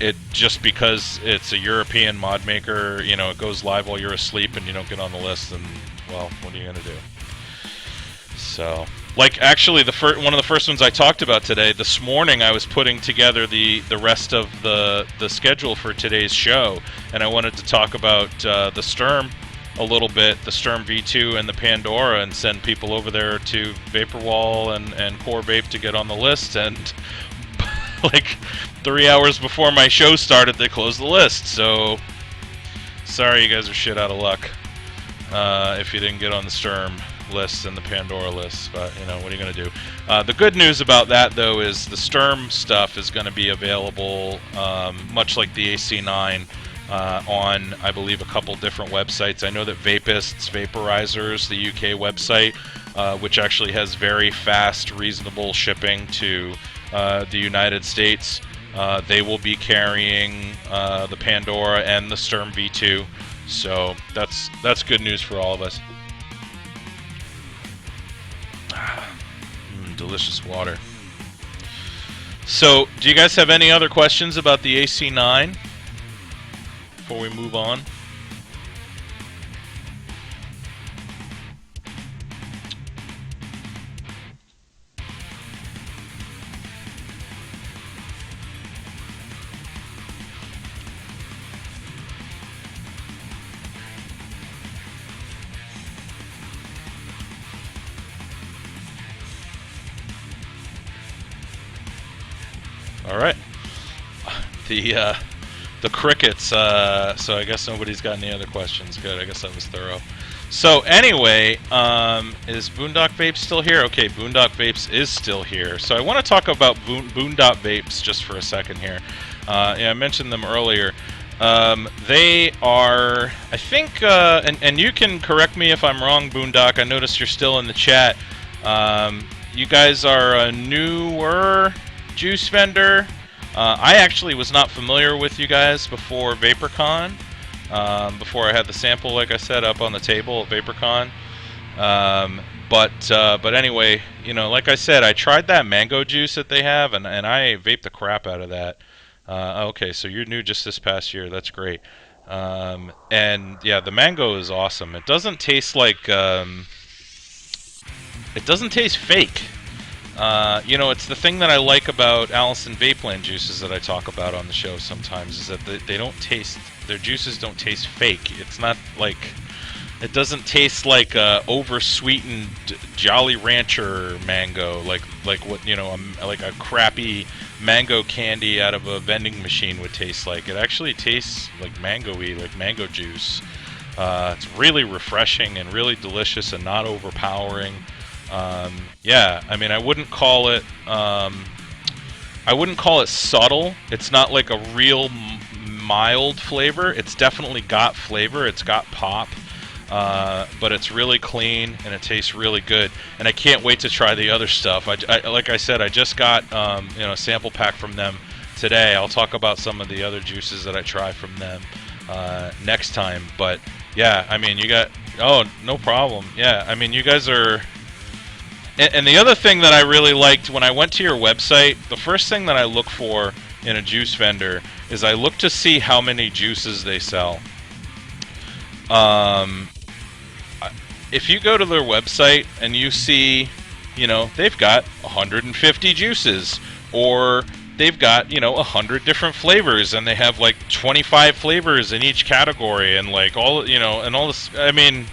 it just because it's a European mod maker, you know, it goes live while you're asleep and you don't get on the list, and, well, what are you going to do? So... Like, actually, one of the first ones I talked about today, this morning I was putting together the rest of the schedule for today's show, and I wanted to talk about the Sturm a little bit, the Sturm V2 and the Pandora, and send people over there to Vaporwall and Core Vape to get on the list, and like 3 hours before my show started, they closed the list, so sorry, you guys are shit out of luck if you didn't get on the Sturm lists and the Pandora lists, but you know, what are you going to do? The good news about that, though, is the Sturm stuff is going to be available, much like the AC9, on, I believe, a couple different websites. I know that Vapists, Vaporizers, the UK website, which actually has very fast, reasonable shipping to the United States, they will be carrying the Pandora and the Sturm V2, so that's good news for all of us. Delicious water. So, do you guys have any other questions about the AC9 before we move on? All right. The crickets. So I guess nobody's got any other questions. Good. I guess that was thorough. So anyway, is Boondock Vapes still here? Okay, Boondock Vapes is still here. So I want to talk about Boondock Vapes just for a second here. Yeah, I mentioned them earlier. They are, I think, and you can correct me if I'm wrong, Boondock. I noticed you're still in the chat. You guys are a newer juice vendor. I actually was not familiar with you guys before VaporCon, before I had the sample, like I said, up on the table at VaporCon. But anyway, you know, like I said, I tried that mango juice that they have, and I vaped the crap out of that. Okay, so you're new just this past year. That's great. And yeah, the mango is awesome. It doesn't taste like it doesn't taste fake. You know, it's the thing that I like about Allison Vapeland juices that I talk about on the show sometimes, is that they don't taste, their juices don't taste fake. It's not like, it doesn't taste like over-sweetened Jolly Rancher mango, like what, you know, like a crappy mango candy out of a vending machine would taste like. It actually tastes like mango-y, like mango juice. It's really refreshing and really delicious and not overpowering. Yeah, I mean, I wouldn't call it subtle. It's not like a real mild flavor. It's definitely got flavor. It's got pop, but it's really clean and it tastes really good. And I can't wait to try the other stuff. Like I said, I just got you know, a sample pack from them today. I'll talk about some of the other juices that I try from them next time. But yeah, I mean, you got, oh, no problem. Yeah, I mean, you guys are. And the other thing that I really liked when I went to your website, the first thing that I look for in a juice vendor is I look to see how many juices they sell. if you go to their website and you see, you know, they've got 150 juices, or they've got, you know, 100 different flavors, and they have like 25 flavors in each category, and like all, you know, and all this. I mean,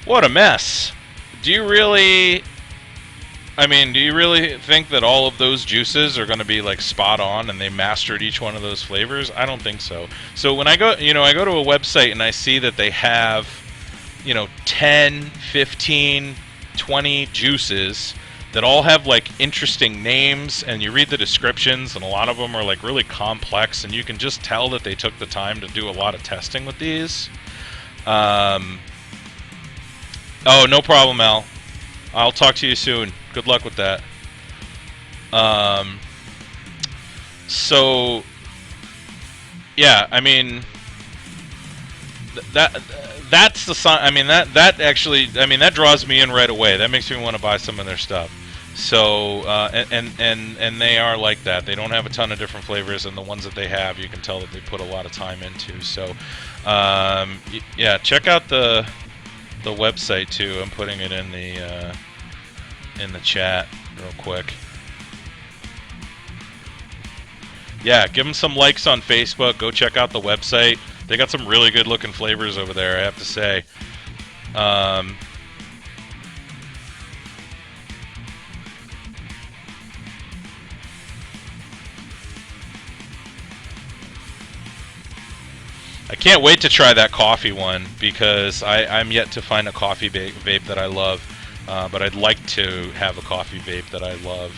what a mess. Do you really think that all of those juices are going to be like spot on and they mastered each one of those flavors? I don't think so. So when I go, you know, I go to a website and I see that they have, you know, 10, 15, 20 juices that all have like interesting names, and you read the descriptions, and a lot of them are like really complex, and you can just tell that they took the time to do a lot of testing with these. Oh, no problem, Al. I'll talk to you soon. Good luck with that. So, yeah, I mean, that's the sign. I mean, that actually, I mean, that draws me in right away. That makes me want to buy some of their stuff. So, and they are like that. They don't have a ton of different flavors, and the ones that they have, you can tell that they put a lot of time into. So, yeah, check out the website too. I'm putting it in the chat real quick. Yeah, give them some likes on Facebook. Go check out the website. They got some really good looking flavors over there, I have to say. I can't wait to try that coffee one, because I'm yet to find a coffee vape that I love, but I'd like to have a coffee vape that I love,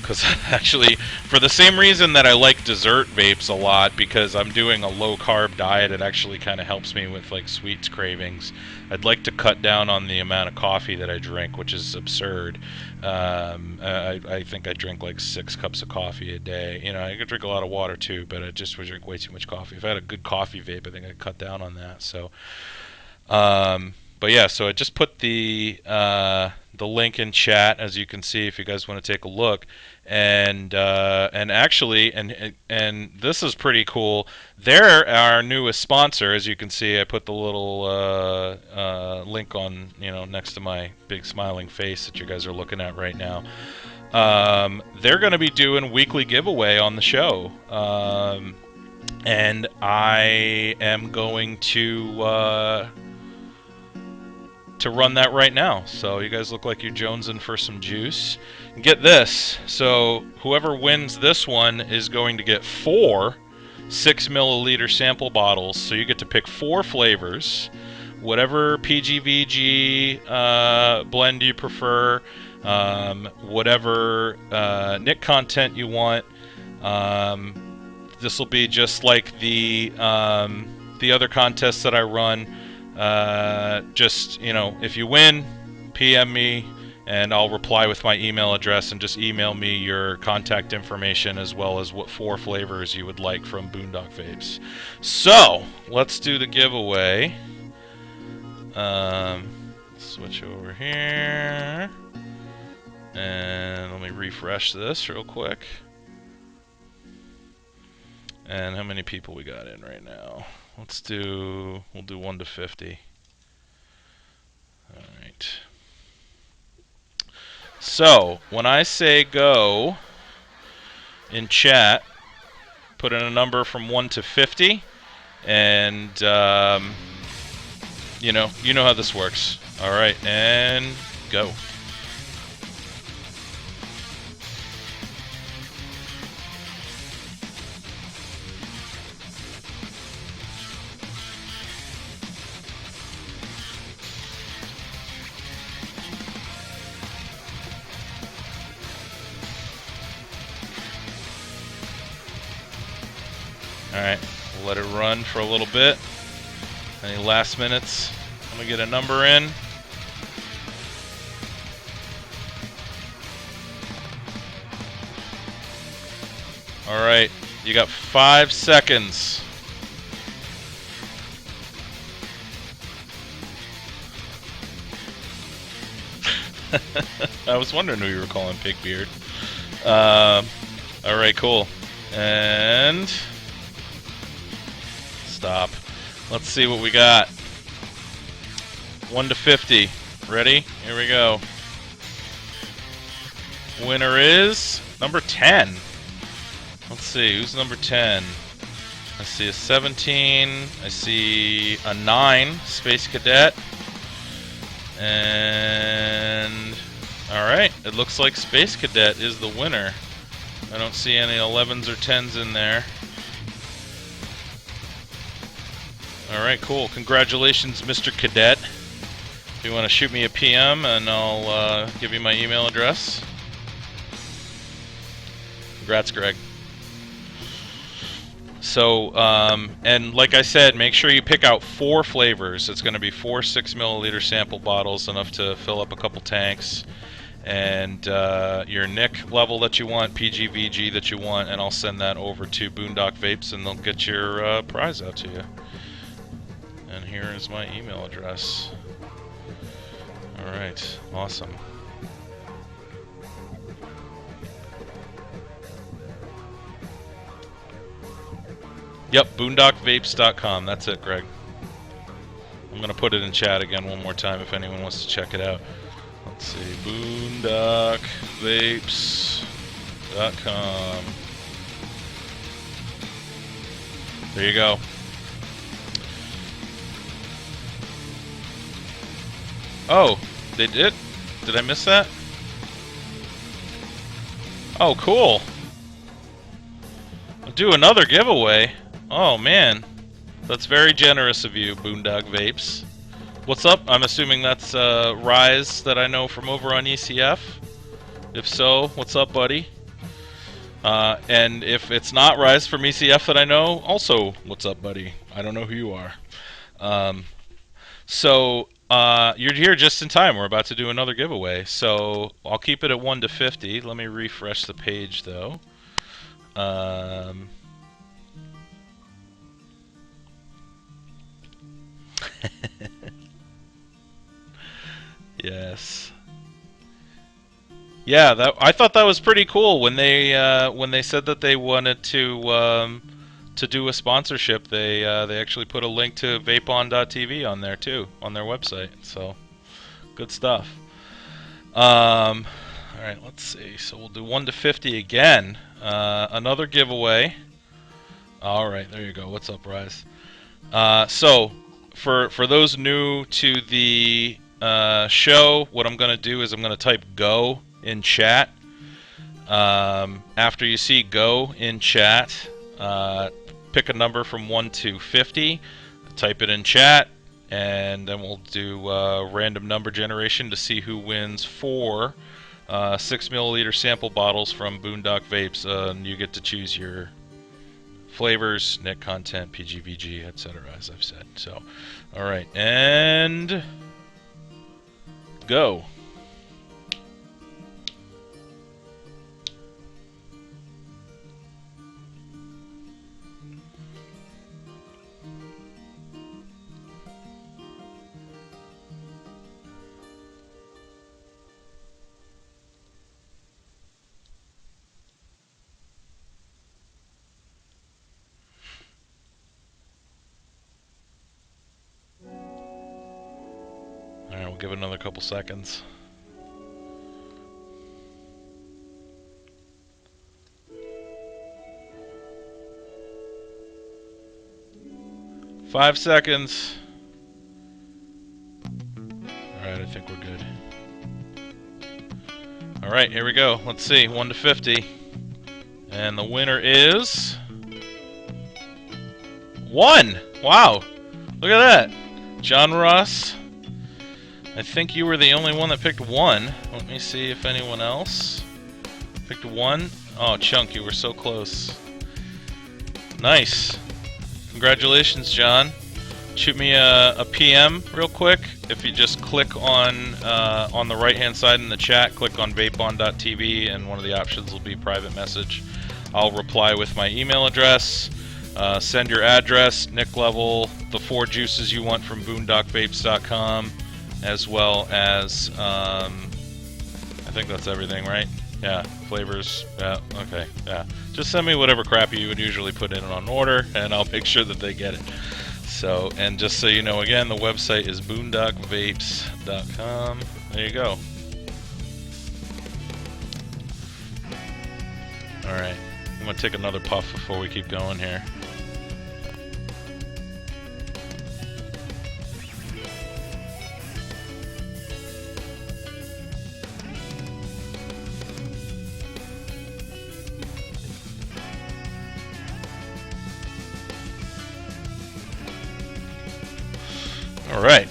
because actually, for the same reason that I like dessert vapes a lot, because I'm doing a low-carb diet, it actually kind of helps me with like sweets cravings. I'd like to cut down on the amount of coffee that I drink, which is absurd. I think I drink like 6 cups of coffee a day. You know, I could drink a lot of water too, but I just would drink way too much coffee. If I had a good coffee vape, I think I'd cut down on that. So, but yeah, so I just put the link in chat, as you can see, if you guys want to take a look. And actually, and this is pretty cool. They're our newest sponsor, as you can see. I put the little link on, you know, next to my big smiling face that you guys are looking at right now. They're going to be doing weekly giveaway on the show, and I am going to run that right now. So you guys look like you're jonesing for some juice. And get this, so whoever wins this one is going to get 4 6-milliliter sample bottles. So you get to pick 4 flavors, whatever PGVG blend you prefer, whatever nic content you want. This will be just like the other contests that I run. Just, you know, if you win, PM me, and I'll reply with my email address, and just email me your contact information as well as what 4 flavors you would like from Boondock Vapes. So, let's do the giveaway. Switch over here, and let me refresh this real quick. And how many people we got in right now? We'll do 1 to 50. Alright. So, when I say go in chat, put in a number from 1 to 50, and you know how this works. Alright, and go. Alright, we'll let it run for a little bit. Any last minutes? I'm going to get a number in. Alright, you got 5 seconds. I was wondering who you were calling Pigbeard. Alright, cool. And stop. Let's see what we got. 1 to 50. Ready? Here we go. Winner is number 10. Let's see, who's number 10? I see a 17. I see a 9, Space Cadet. And alright, it looks like Space Cadet is the winner. I don't see any 11s or 10s in there. Alright, cool. Congratulations, Mr. Cadet. If you want to shoot me a PM, and I'll give you my email address. Congrats, Greg. So, and like I said, make sure you pick out 4 flavors. It's going to be 4 6-milliliter sample bottles, enough to fill up a couple tanks. And your NIC level that you want, PG, VG that you want, and I'll send that over to Boondock Vapes, and they'll get your prize out to you. And here is my email address. Alright, awesome. Yep, boondockvapes.com. That's it, Greg. I'm going to put it in chat again one more time if anyone wants to check it out. Let's see, boondockvapes.com. There you go. Oh, they did? Did I miss that? Oh, cool. I'll do another giveaway. Oh, man. That's very generous of you, Boondock Vapes. What's up? I'm assuming that's Rise that I know from over on ECF. If so, what's up, buddy? And if it's not Rise from ECF that I know, also, what's up, buddy? I don't know who you are. You're here just in time. We're about to do another giveaway. So I'll keep it at 1 to 50. Let me refresh the page, though. Yes. Yeah, I thought that was pretty cool when they said that they wanted to do a sponsorship. They actually put a link to vapon.tv on there too, on their website. So good stuff. All right, let's see. So we'll do 1 to 50 again. Another giveaway. All right, there you go. What's up, Rise? So for those new to the show, what I'm going to do is I'm going to type "go" in chat. After you see "go" in chat, pick a number from 1 to 50, type it in chat, and then we'll do random number generation to see who wins 4 6-milliliter sample bottles from Boondock Vapes, and you get to choose your flavors, NIC content, PGVG, etc., as I've said. So, all right, and go. Alright, we'll give it another couple seconds. Five seconds. Alright, I think we're good. Alright, here we go. Let's see. 1 to 50. And the winner is 1! Wow! Look at that! John Ross. I think you were the only one that picked 1. Let me see if anyone else picked 1. Oh, Chunk, you were so close. Nice. Congratulations, John. Shoot me a PM real quick. If you just click on the right-hand side in the chat, click on vapon.tv, and one of the options will be private message. I'll reply with my email address. Send your address, NIC level, the 4 juices you want from boondockvapes.com, as well as, I think that's everything, right? Yeah, flavors, yeah, okay, yeah. Just send me whatever crap you would usually put in on order, and I'll make sure that they get it. So, and just so you know, again, the website is boondockvapes.com. There you go. Alright, I'm gonna take another puff before we keep going here. Alright.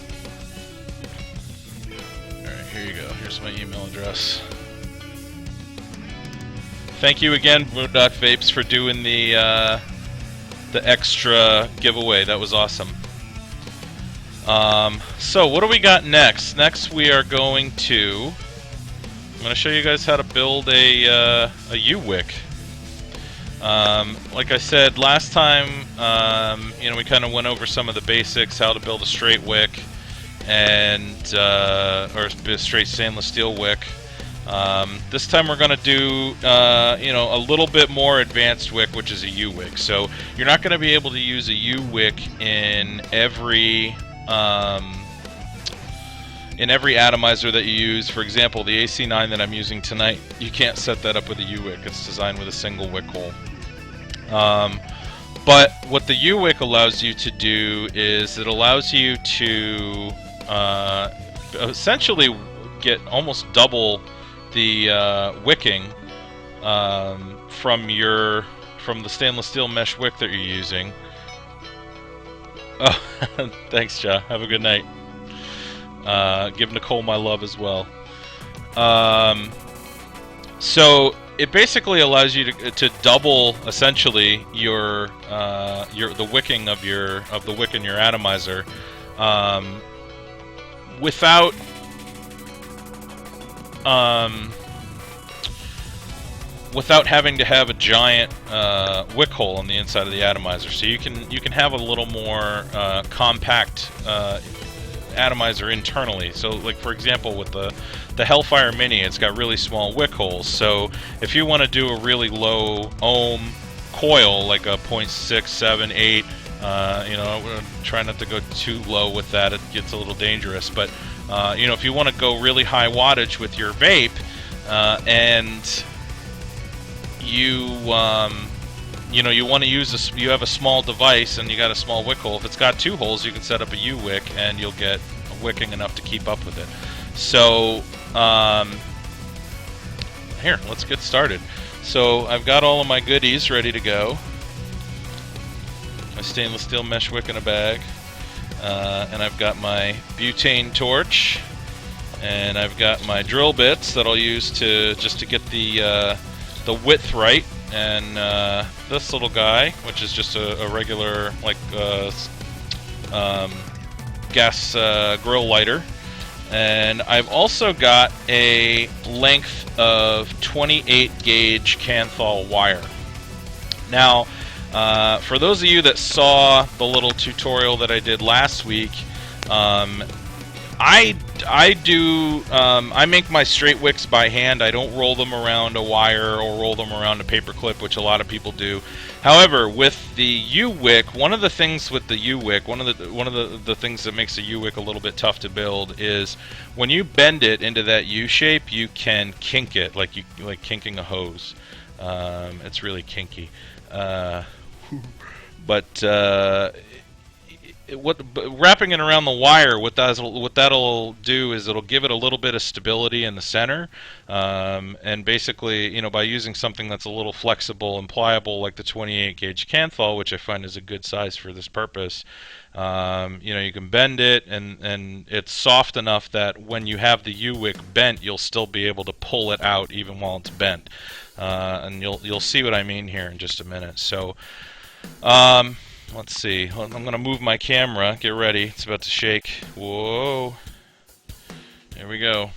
Alright, here you go. Here's my email address. Thank you again, Boondock Vapes, for doing the extra giveaway. That was awesome. So what do we got next? Next we are going to... I'm going to show you guys how to build a U-Wick. Like I said last time, you know, we kind of went over some of the basics, how to build a straight wick, and or a straight stainless steel wick. This time we're going to do, you know, a little bit more advanced wick, which is a U-Wick. So you're not going to be able to use a U-Wick in every atomizer that you use. For example, the AC9 that I'm using tonight, you can't set that up with a U-Wick. It's designed with a single wick hole. But what the U-Wick allows you to do is it allows you to essentially get almost double the wicking from the stainless steel mesh wick that you're using. Oh, thanks, Ja. Have a good night. Give Nicole my love as well. So it basically allows you to double essentially your the wicking of the wick in your atomizer without without having to have a giant wick hole on the inside of the atomizer. So you can have a little more compact atomizer internally. So, like for example, with the Hellfire Mini, it's got really small wick holes. So if you want to do a really low ohm coil, like a 0.6, 7, 8, you know, try not to go too low with that. It gets a little dangerous. But you know, if you want to go really high wattage with your vape, and you know, you want to use you have a small device and you got a small wick hole. If it's got two holes, you can set up a U-Wick and you'll get wicking enough to keep up with it. So here, let's get started. So I've got all of my goodies ready to go. My stainless steel mesh wick in a bag, and I've got my butane torch, and I've got my drill bits that I'll use just to get the width right, and this little guy, which is just a regular like gas grill lighter, and I've also got a length of 28 gauge Kanthal wire. Now, for those of you that saw the little tutorial that I did last week, I make my straight wicks by hand. I don't roll them around a wire or roll them around a paper clip, which a lot of people do. However, with the U-Wick, one of the things with the U-Wick, one of the things that makes a U-Wick a little bit tough to build is when you bend it into that U shape, you can kink it like kinking a hose. It's really kinky. But wrapping it around the wire, what that'll do is it'll give it a little bit of stability in the center, and basically, you know, by using something that's a little flexible and pliable like the 28 gauge Kanthal, which I find is a good size for this purpose, you know, you can bend it, and it's soft enough that when you have the U-Wick bent, you'll still be able to pull it out even while it's bent, and you'll see what I mean here in just a minute. So let's see. I'm going to move my camera. Get ready. It's about to shake. Whoa. There we go.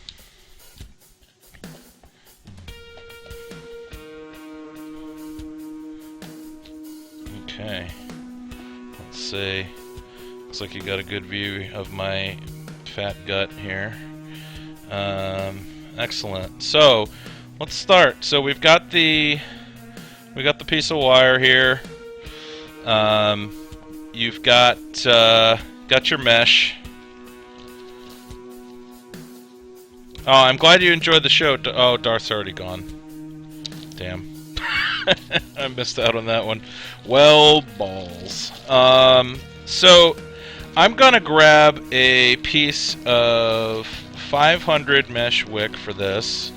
Okay. Let's see. Looks like you got a good view of my fat gut here. Excellent. So, let's start. So we've got the piece of wire here. you've got your mesh. Oh, I'm glad you enjoyed the show. Oh, Darth's already gone. Damn. I missed out on that one. Well, balls. So I'm gonna grab a piece of 500 mesh wick for this.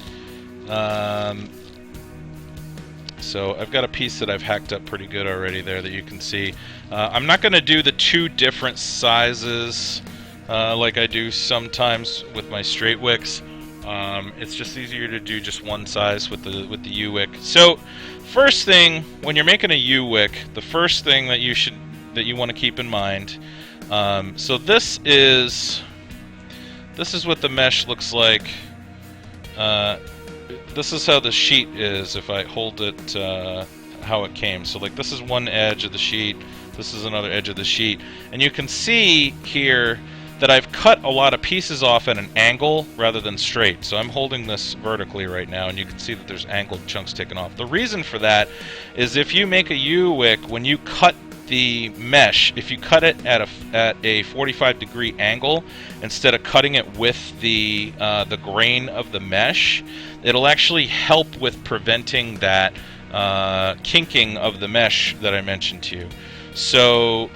So I've got a piece that I've hacked up pretty good already there that you can see. I'm not gonna do the two different sizes like I do sometimes with my straight wicks. It's just easier to do just one size with the U wick. So first thing, when you're making a U wick, the first thing that you want to keep in mind. So this is what the mesh looks like. This is how the sheet is if I hold it how it came. So like this is one edge of the sheet, this is another edge of the sheet, and you can see here that I've cut a lot of pieces off at an angle rather than straight. So I'm holding this vertically right now, and you can see that there's angled chunks taken off. The reason for that is if you make a U-wick, when you cut the mesh, if you cut it at a 45-degree angle instead of cutting it with the grain of the mesh, it'll actually help with preventing that kinking of the mesh that I mentioned to you. So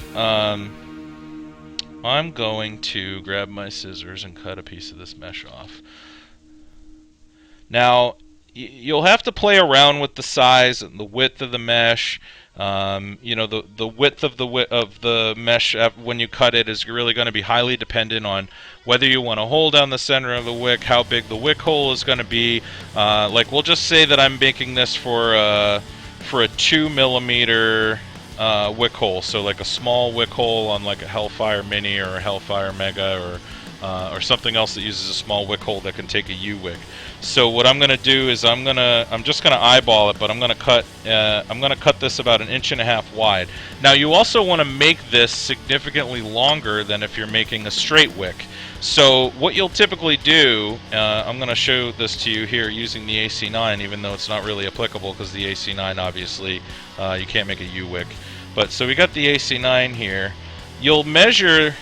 I'm going to grab my scissors and cut a piece of this mesh off. Now, you'll have to play around with the size and the width of the mesh. You know, the width of the mesh when you cut it is really going to be highly dependent on whether you want to hold down the center of the wick, how big the wick hole is going to be. Like, we'll just say that I'm making this for a 2mm wick hole, so like a small wick hole on like a Hellfire Mini or a Hellfire Mega or something else that uses a small wick hole that can take a U-wick. So what I'm gonna do is I'm just gonna eyeball it, but I'm gonna cut this about 1.5 inches wide. Now you also want to make this significantly longer than if you're making a straight wick. So what you'll typically do, I'm going to show this to you here using the AC9, even though it's not really applicable because the AC9 obviously you can't make a U-wick. But so we got the AC9 here. You'll measure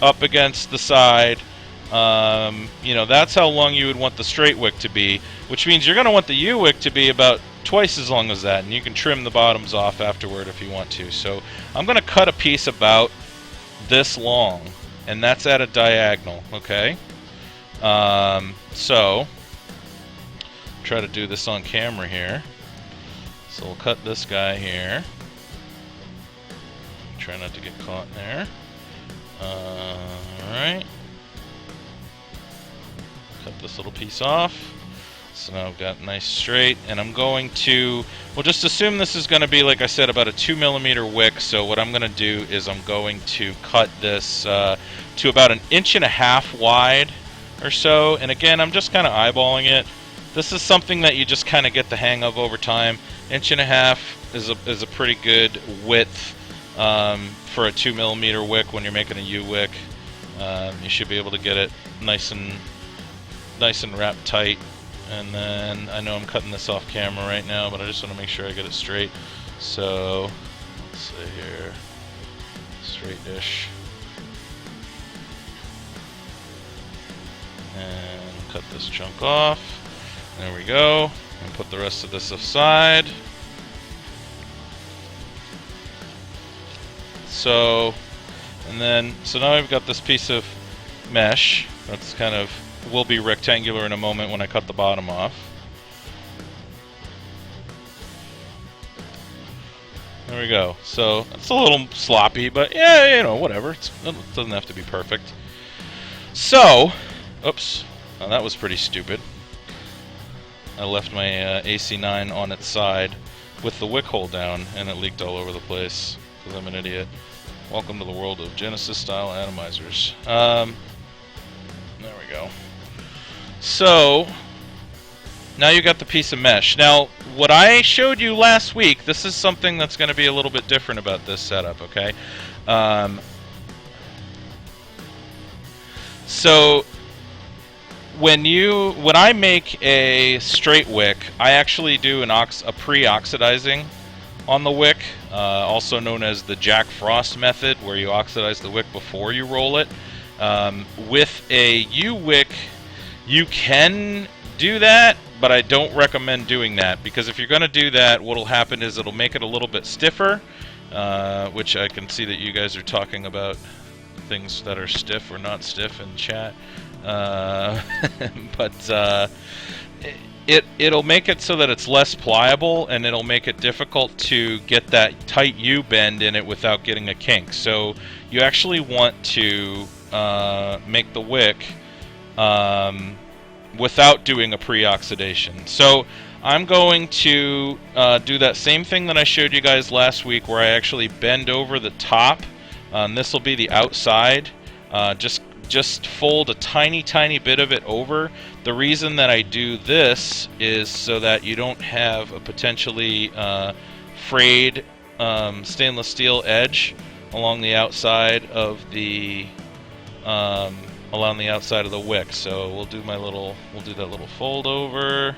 up against the side. You know, that's how long you would want the straight wick to be, which means you're going to want the U-wick to be about twice as long as that, and you can trim the bottoms off afterward if you want to. So I'm going to cut a piece about this long, and that's at a diagonal, okay? So try to do this on camera here. So we'll cut this guy here. Try not to get caught there. Alright. Cut this little piece off. So now I've got nice straight, and I'm going to, we'll just assume this is going to be, like I said, about a 2mm wick. So what I'm going to do is I'm going to cut this to about 1.5 inches wide or so. And again, I'm just kind of eyeballing it. This is something that you just kind of get the hang of over time. 1.5 inches is a pretty good width for a 2mm wick when you're making a U-wick. You should be able to get it nice and wrapped tight. And then I know I'm cutting this off camera right now, but I just want to make sure I get it straight. So let's see here, straight-ish, and cut this chunk off. There we go. And put the rest of this aside. So now I've got this piece of mesh that's kind of will be rectangular in a moment when I cut the bottom off. There we go. So it's a little sloppy, but yeah, you know, whatever. It doesn't have to be perfect. So, oops, oh, that was pretty stupid. I left my AC9 on its side with the wick hole down, and it leaked all over the place because I'm an idiot. Welcome to the world of Genesis-style atomizers. There we go. So now you got the piece of mesh. Now, what I showed you last week, this is something that's going to be a little bit different about this setup, okay? So when I make a straight wick, I actually do a pre-oxidizing on the wick, also known as the Jack Frost method, where you oxidize the wick before you roll it. With a U-wick, you can do that, but I don't recommend doing that, because if you're going to do that, what'll happen is it'll make it a little bit stiffer, which I can see that you guys are talking about things that are stiff or not stiff in chat. But it'll make it so that it's less pliable, and it'll make it difficult to get that tight U-bend in it without getting a kink. So you actually want to make the wick without doing a pre-oxidation. So I'm going to do that same thing that I showed you guys last week, where I actually bend over the top. This will be the outside. Just fold a tiny bit of it over. The reason that I do this is so that you don't have a potentially frayed stainless steel edge along the outside of the wick. So we'll do that little fold over,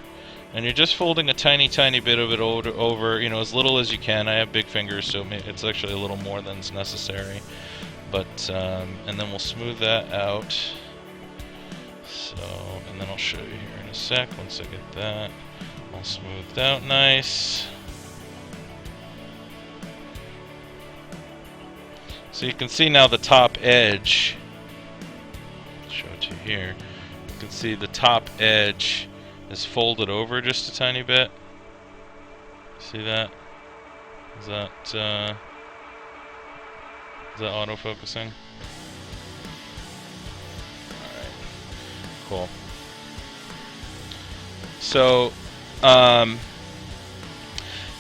and you're just folding a tiny bit of it over, you know, as little as you can. I have big fingers, so it's actually a little more than is necessary. But and then we'll smooth that out. So, and then I'll show you here in a sec. Once I get that all smoothed out nice. So you can see now the top edge. I'll show it to you here. You can see the top edge is folded over just a tiny bit. See that? Is that autofocusing? Alright. Cool. So,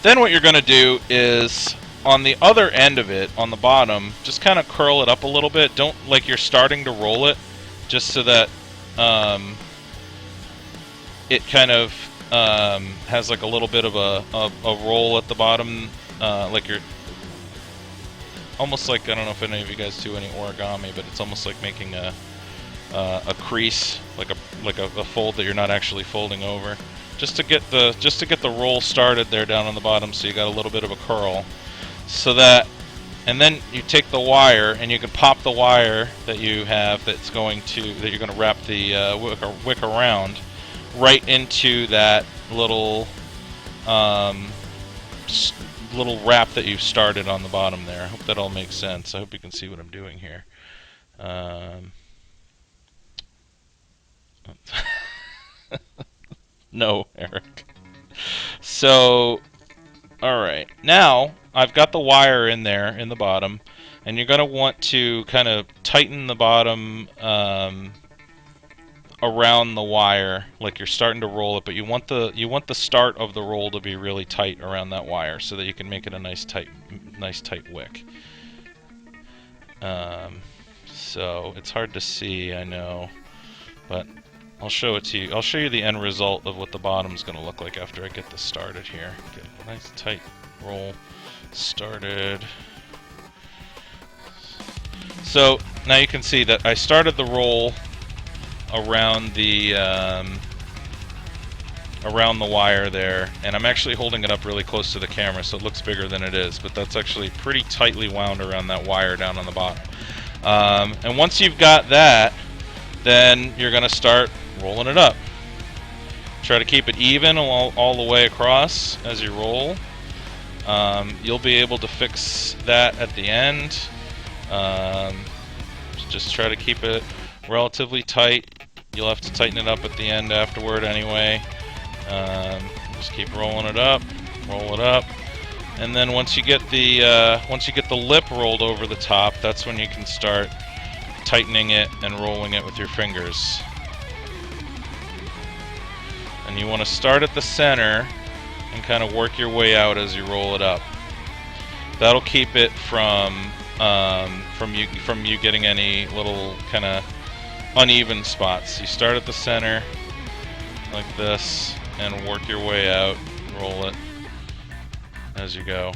then what you're going to do is, on the other end of it, on the bottom, just kind of curl it up a little bit. Don't, like you're starting to roll it, just so that it kind of has like a little bit of a roll at the bottom, like you're almost like, I don't know if any of you guys do any origami, but it's almost like making a crease, like a fold that you're not actually folding over, just to get the roll started there down on the bottom, so you got a little bit of a curl, so that, and then you take the wire and you can pop the wire that you have that you're going to wrap the wick around right into that little wrap that you've started on the bottom there. I hope that all makes sense. I hope you can see what I'm doing here. No, Eric. So, alright. Now, I've got the wire in there, in the bottom, and you're going to want to kind of tighten the bottom around the wire, like you're starting to roll it, but you want the start of the roll to be really tight around that wire, so that you can make it a nice tight wick. So it's hard to see, I know, but I'll show it to you. I'll show you the end result of what the bottom's going to look like after I get this started here. Get a nice tight roll started. So now you can see that I started the roll around the wire there, and I'm actually holding it up really close to the camera, so it looks bigger than it is, but that's actually pretty tightly wound around that wire down on the bottom. And once you've got that, then you're going to start rolling it up. Try to keep it even all the way across as you roll. You'll be able to fix that at the end. Just try to keep it relatively tight. You'll have to tighten it up at the end afterward anyway. Just keep rolling it up, roll it up, and then once you get the lip rolled over the top, that's when you can start tightening it and rolling it with your fingers. And you want to start at the center and kind of work your way out as you roll it up. That'll keep it from you getting any little kind of uneven spots. You start at the center like this and work your way out, roll it as you go.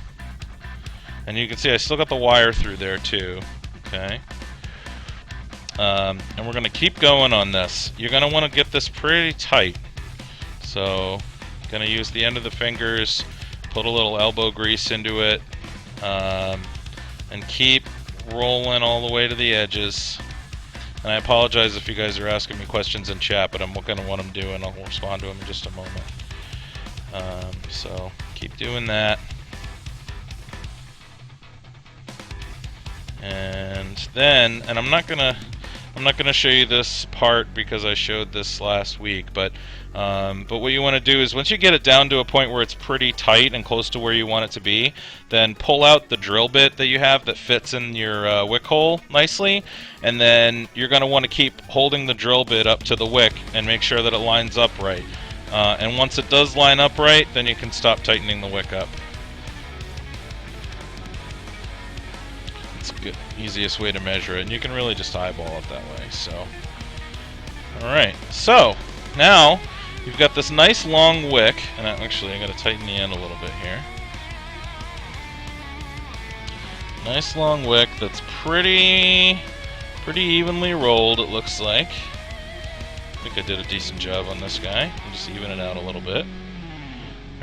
And you can see I still got the wire through there too. Okay. And we're going to keep going on this. You're going to want to get this pretty tight. So, going to use the end of the fingers, Put a little elbow grease into it, and keep rolling all the way to the edges. And I apologize if you guys are asking me questions in chat, but I'm going to want them to, and I'll respond to them in just a moment. So keep doing that. And then, and I'm not gonna show you this part because I showed this last week, but what you want to do is once you get it down to a point where it's pretty tight and close to where you want it to be, then pull out the drill bit that you have that fits in your wick hole nicely, and then you're going to want to keep holding the drill bit up to the wick and make sure that it lines up right. And once it does line up right, then you can stop tightening the wick up. It's the easiest way to measure it, and you can really just eyeball it that way. So, alright, so now you've got this nice long wick, and actually I'm going to tighten the end a little bit here. Nice long wick that's pretty evenly rolled, it looks like. I think I did a decent job on this guy. I'll just even it out a little bit.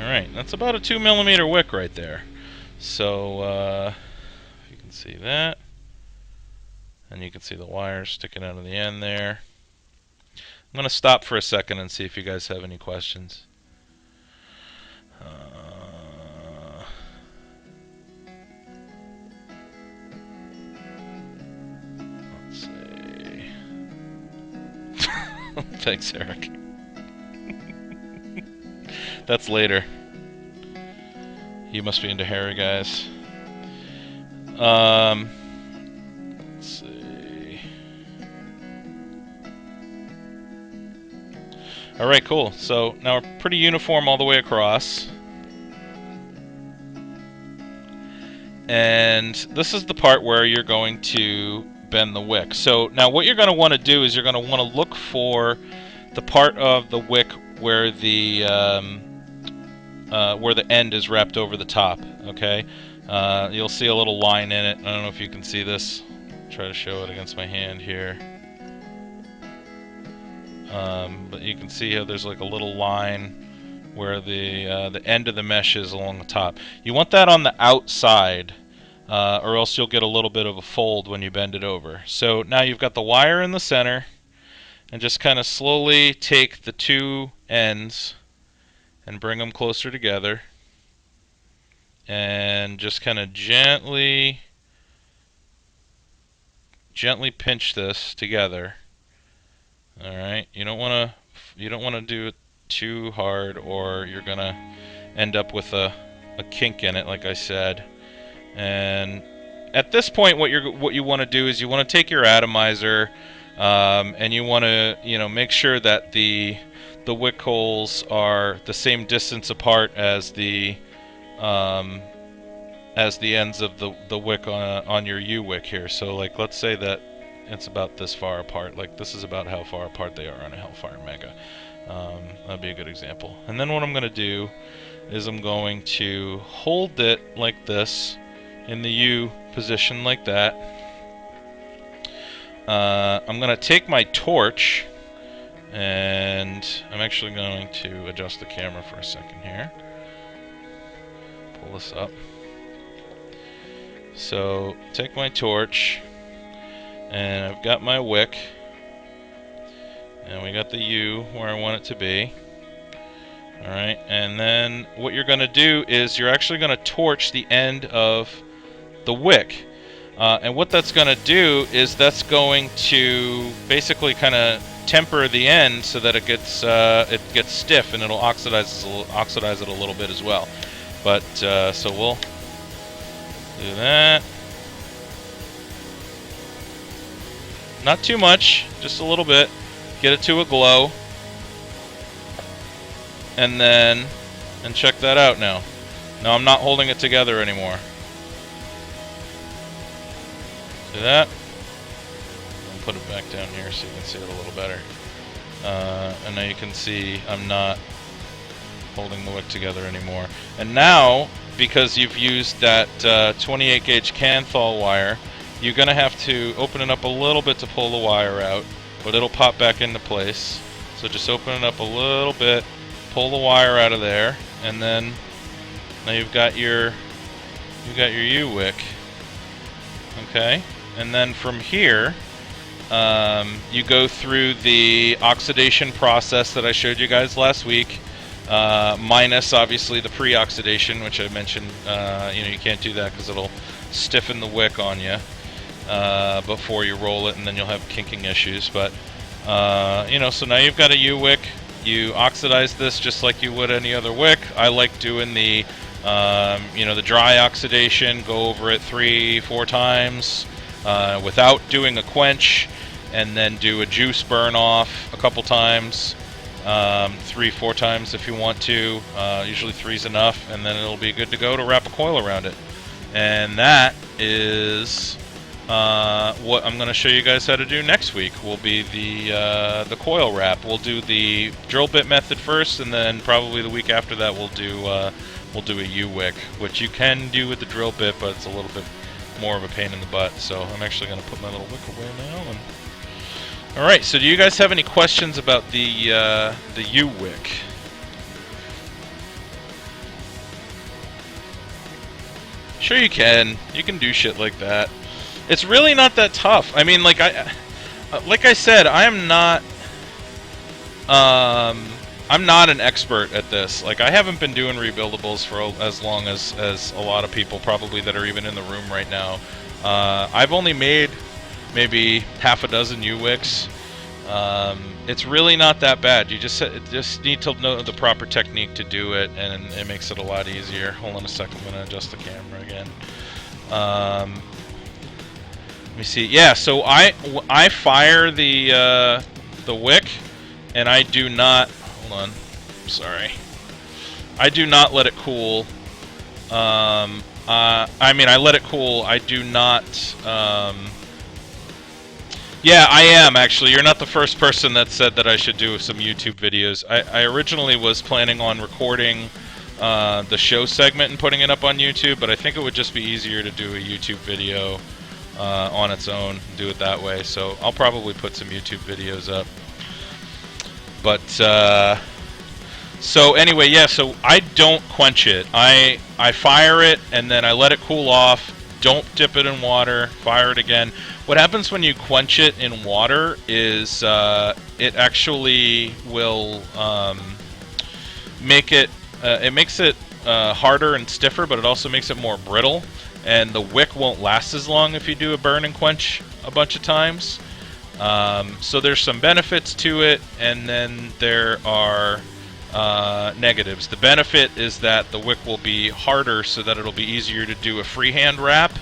Alright, that's about a 2mm wick right there. So, you can see that. And you can see the wires sticking out of the end there. I'm going to stop for a second and see if you guys have any questions. Let's see. Thanks, Eric. That's later. You must be into hairy guys. Let's see. Alright, cool. So now we're pretty uniform all the way across. And this is the part where you're going to bend the wick. So now what you're going to want to do is you're going to want to look for the part of the wick where the end is wrapped over the top. Okay, you'll see a little line in it. I don't know if you can see this. I'll try to show it against my hand here. But you can see how there's like a little line where the end of the mesh is along the top. You want that on the outside, or else you'll get a little bit of a fold when you bend it over. So now you've got the wire in the center, and just kind of slowly take the two ends and bring them closer together, and just kind of gently pinch this together. All right, you don't want to do it too hard, or you're gonna end up with a kink in it, like I said. And at this point, what you want to do is you want to take your atomizer, and you want to make sure that the wick holes are the same distance apart as the ends of the wick on your U-wick here. So like, let's say that it's about this far apart. Like, this is about how far apart they are on a Hellfire Mega. That'd be a good example. And then what I'm going to do is I'm going to hold it like this in the U position like that. I'm going to take my torch, and I'm actually going to adjust the camera for a second here. Pull this up. So take my torch, and I've got my wick, and we got the U where I want it to be. Alright, and then what you're going to do is you're actually going to torch the end of the wick. And what that's going to do is that's going to basically kind of temper the end so that it gets stiff, and it'll oxidize it a little bit as well. But so we'll do that. Not too much, just a little bit. Get it to a glow. And check that out now. Now I'm not holding it together anymore. See that? I'll put it back down here so you can see it a little better. And now you can see I'm not holding the wick together anymore. And now, because you've used that 28 gauge Kanthal wire, you're going to have to open it up a little bit to pull the wire out, but it'll pop back into place. So just open it up a little bit, pull the wire out of there, and then Now you've got your U-wick. Okay, and then from here, you go through the oxidation process that I showed you guys last week, minus obviously the pre-oxidation, which I mentioned. You can't do that because it'll stiffen the wick on you before you roll it, and then you'll have kinking issues. But so now you've got a U-wick. You oxidize this just like you would any other wick. I like doing the the dry oxidation. Go over it 3-4 times without doing a quench, and then do a juice burn off a couple times, 3-4 times if you want to. Usually 3's enough, and then it'll be good to go to wrap a coil around it. And that is what I'm going to show you guys how to do next week. Will be the coil wrap. We'll do the drill bit method first, and then probably the week after that we'll do a U-wick, which you can do with the drill bit, but it's a little bit more of a pain in the butt. So I'm actually going to put my little wick away now. And all right. So do you guys have any questions about the U-wick? Sure you can. You can do shit like that. It's really not that tough. I mean, like I said, I'm not an expert at this. Like, I haven't been doing rebuildables for as long as a lot of people probably that are even in the room right now. I've only made maybe half a dozen U-wicks. It's really not that bad. You just need to know the proper technique to do it, and it makes it a lot easier. Hold on a second, I'm going to adjust the camera again. Let me see. Yeah, so I fire the wick, and I do not. Hold on. I'm sorry. I do not let it cool. I mean, I let it cool. I do not. Yeah, I am actually. You're not the first person that said that I should do some YouTube videos. I originally was planning on recording the show segment and putting it up on YouTube, but I think it would just be easier to do a YouTube video on its own, do it that way. So I'll probably put some YouTube videos up. But so anyway, yeah. So I don't quench it. I fire it and then I let it cool off. Don't dip it in water. Fire it again. What happens when you quench it in water is it actually will make it. It makes it harder and stiffer, but it also makes it more brittle. And the wick won't last as long if you do a burn and quench a bunch of times. So there's some benefits to it, and then there are negatives. The benefit is that the wick will be harder, so that it'll be easier to do a freehand wrap.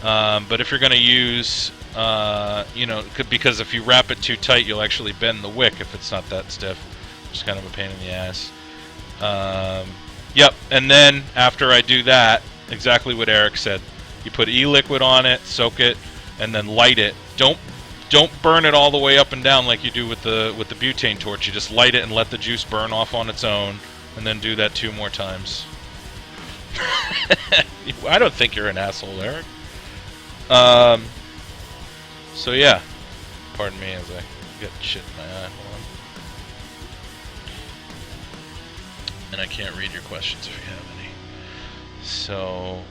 But if you're going to use, because if you wrap it too tight, you'll actually bend the wick if it's not that stiff. It's kind of a pain in the ass. Yep, and then after I do that, exactly what Eric said. You put e-liquid on it, soak it, and then light it. Don't burn it all the way up and down like you do with the butane torch. You just light it and let the juice burn off on its own, and then do that 2 more times. I don't think you're an asshole, Eric. So yeah, pardon me as I get shit in my eye. Hold on. And I can't read your questions if you have any. So,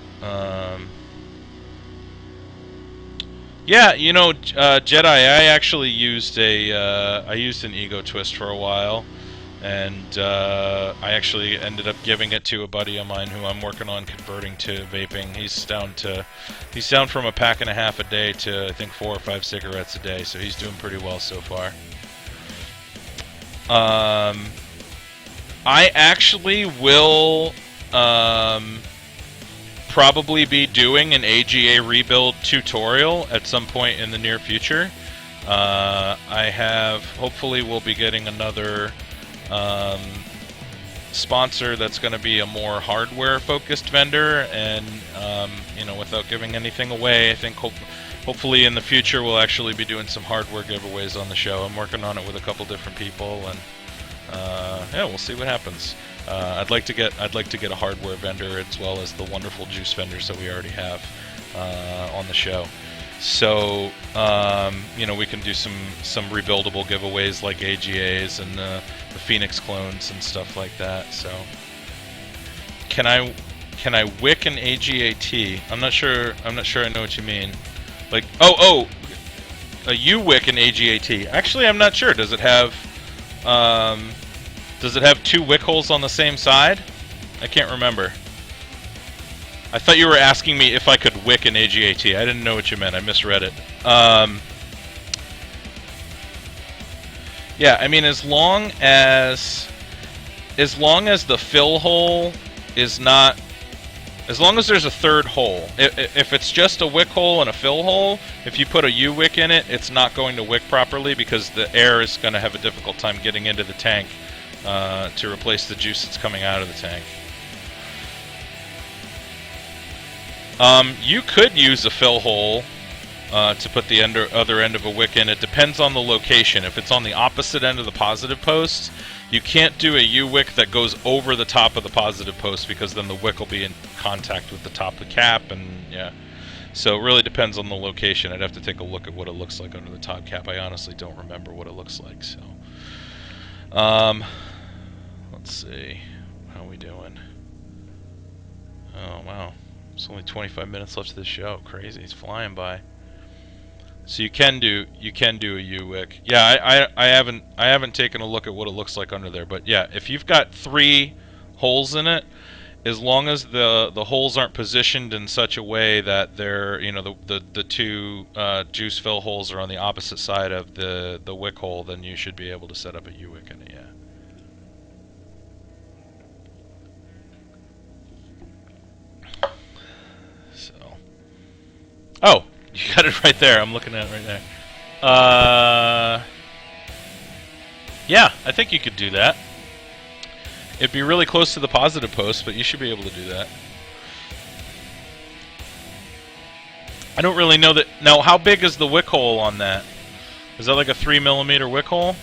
yeah, Jedi, I actually used an ego twist for a while, and I actually ended up giving it to a buddy of mine who I'm working on converting to vaping. He's down from a pack and a half a day to I think 4 or 5 cigarettes a day, so he's doing pretty well so far. I actually will probably be doing an AGA rebuild tutorial at some point in the near future. Hopefully we'll be getting another sponsor that's going to be a more hardware focused vendor, and without giving anything away, I think hopefully in the future we'll actually be doing some hardware giveaways on the show. I'm working on it with a couple different people, and yeah, we'll see what happens. I'd like to get a hardware vendor as well as the wonderful juice vendors that we already have on the show. So we can do some rebuildable giveaways like AGAs and the Phoenix clones and stuff like that. So can I Can I wick an AGAT? I'm not sure I know what you mean. Like, oh, a U-wick an AGAT. Actually, I'm not sure. Does it have two wick holes on the same side? I can't remember. I thought you were asking me if I could wick an AGAT. I didn't know what you meant. I misread it. Yeah, I mean, as long as the fill hole is not... As long as there's a third hole. If it's just a wick hole and a fill hole, if you put a U-wick in it, it's not going to wick properly because the air is going to have a difficult time getting into the tank to replace the juice that's coming out of the tank. You could use a fill hole to put the other end of a wick in. It depends on the location. If it's on the opposite end of the positive post, you can't do a U-wick that goes over the top of the positive post because then the wick will be in contact with the top of the cap, and yeah. So it really depends on the location. I'd have to take a look at what it looks like under the top cap. I honestly don't remember what it looks like, so. Let's see. How are we doing? Oh, wow. It's only 25 minutes left of the show. Crazy. It's flying by. So you can do a U-wick. Yeah, I haven't taken a look at what it looks like under there, but yeah, if you've got 3 holes in it, as long as the holes aren't positioned in such a way that they're, you know, the 2 juice fill holes are on the opposite side of the wick hole, then you should be able to set up a U-wick in it. Yeah. So. Oh. You got it right there. I'm looking at it right there. Yeah, I think you could do that. It'd be really close to the positive post, but you should be able to do that. I don't really know that. Now, how big is the wick hole on that? Is that like a 3mm wick hole?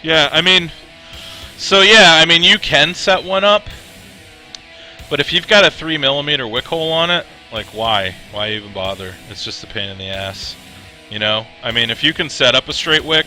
Yeah, I mean, so yeah, I mean, you can set one up, but if you've got a 3mm wick hole on it, like, why? Why even bother? It's just a pain in the ass, you know? I mean, if you can set up a straight wick,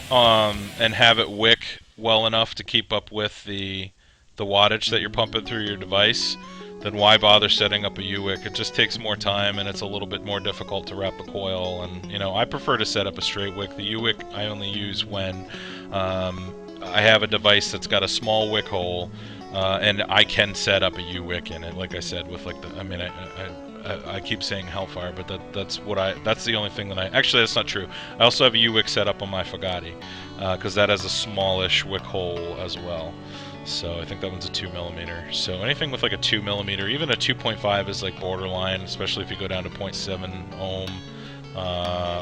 and have it wick well enough to keep up with the wattage that you're pumping through your device, then why bother setting up a U-wick? It just takes more time, and it's a little bit more difficult to wrap a coil, and, you know, I prefer to set up a straight wick. The U-wick I only use when I have a device that's got a small wick hole, and I can set up a U-wick in it, like I said, with like the, I mean, I keep saying Hellfire, but that's the only thing that actually, that's not true. I also have a U-wick set up on my Fugatti, because that has a smallish wick hole as well. So I think that one's a 2mm. So anything with like a 2mm, even a 2.5 is like borderline, especially if you go down to 0.7 ohm,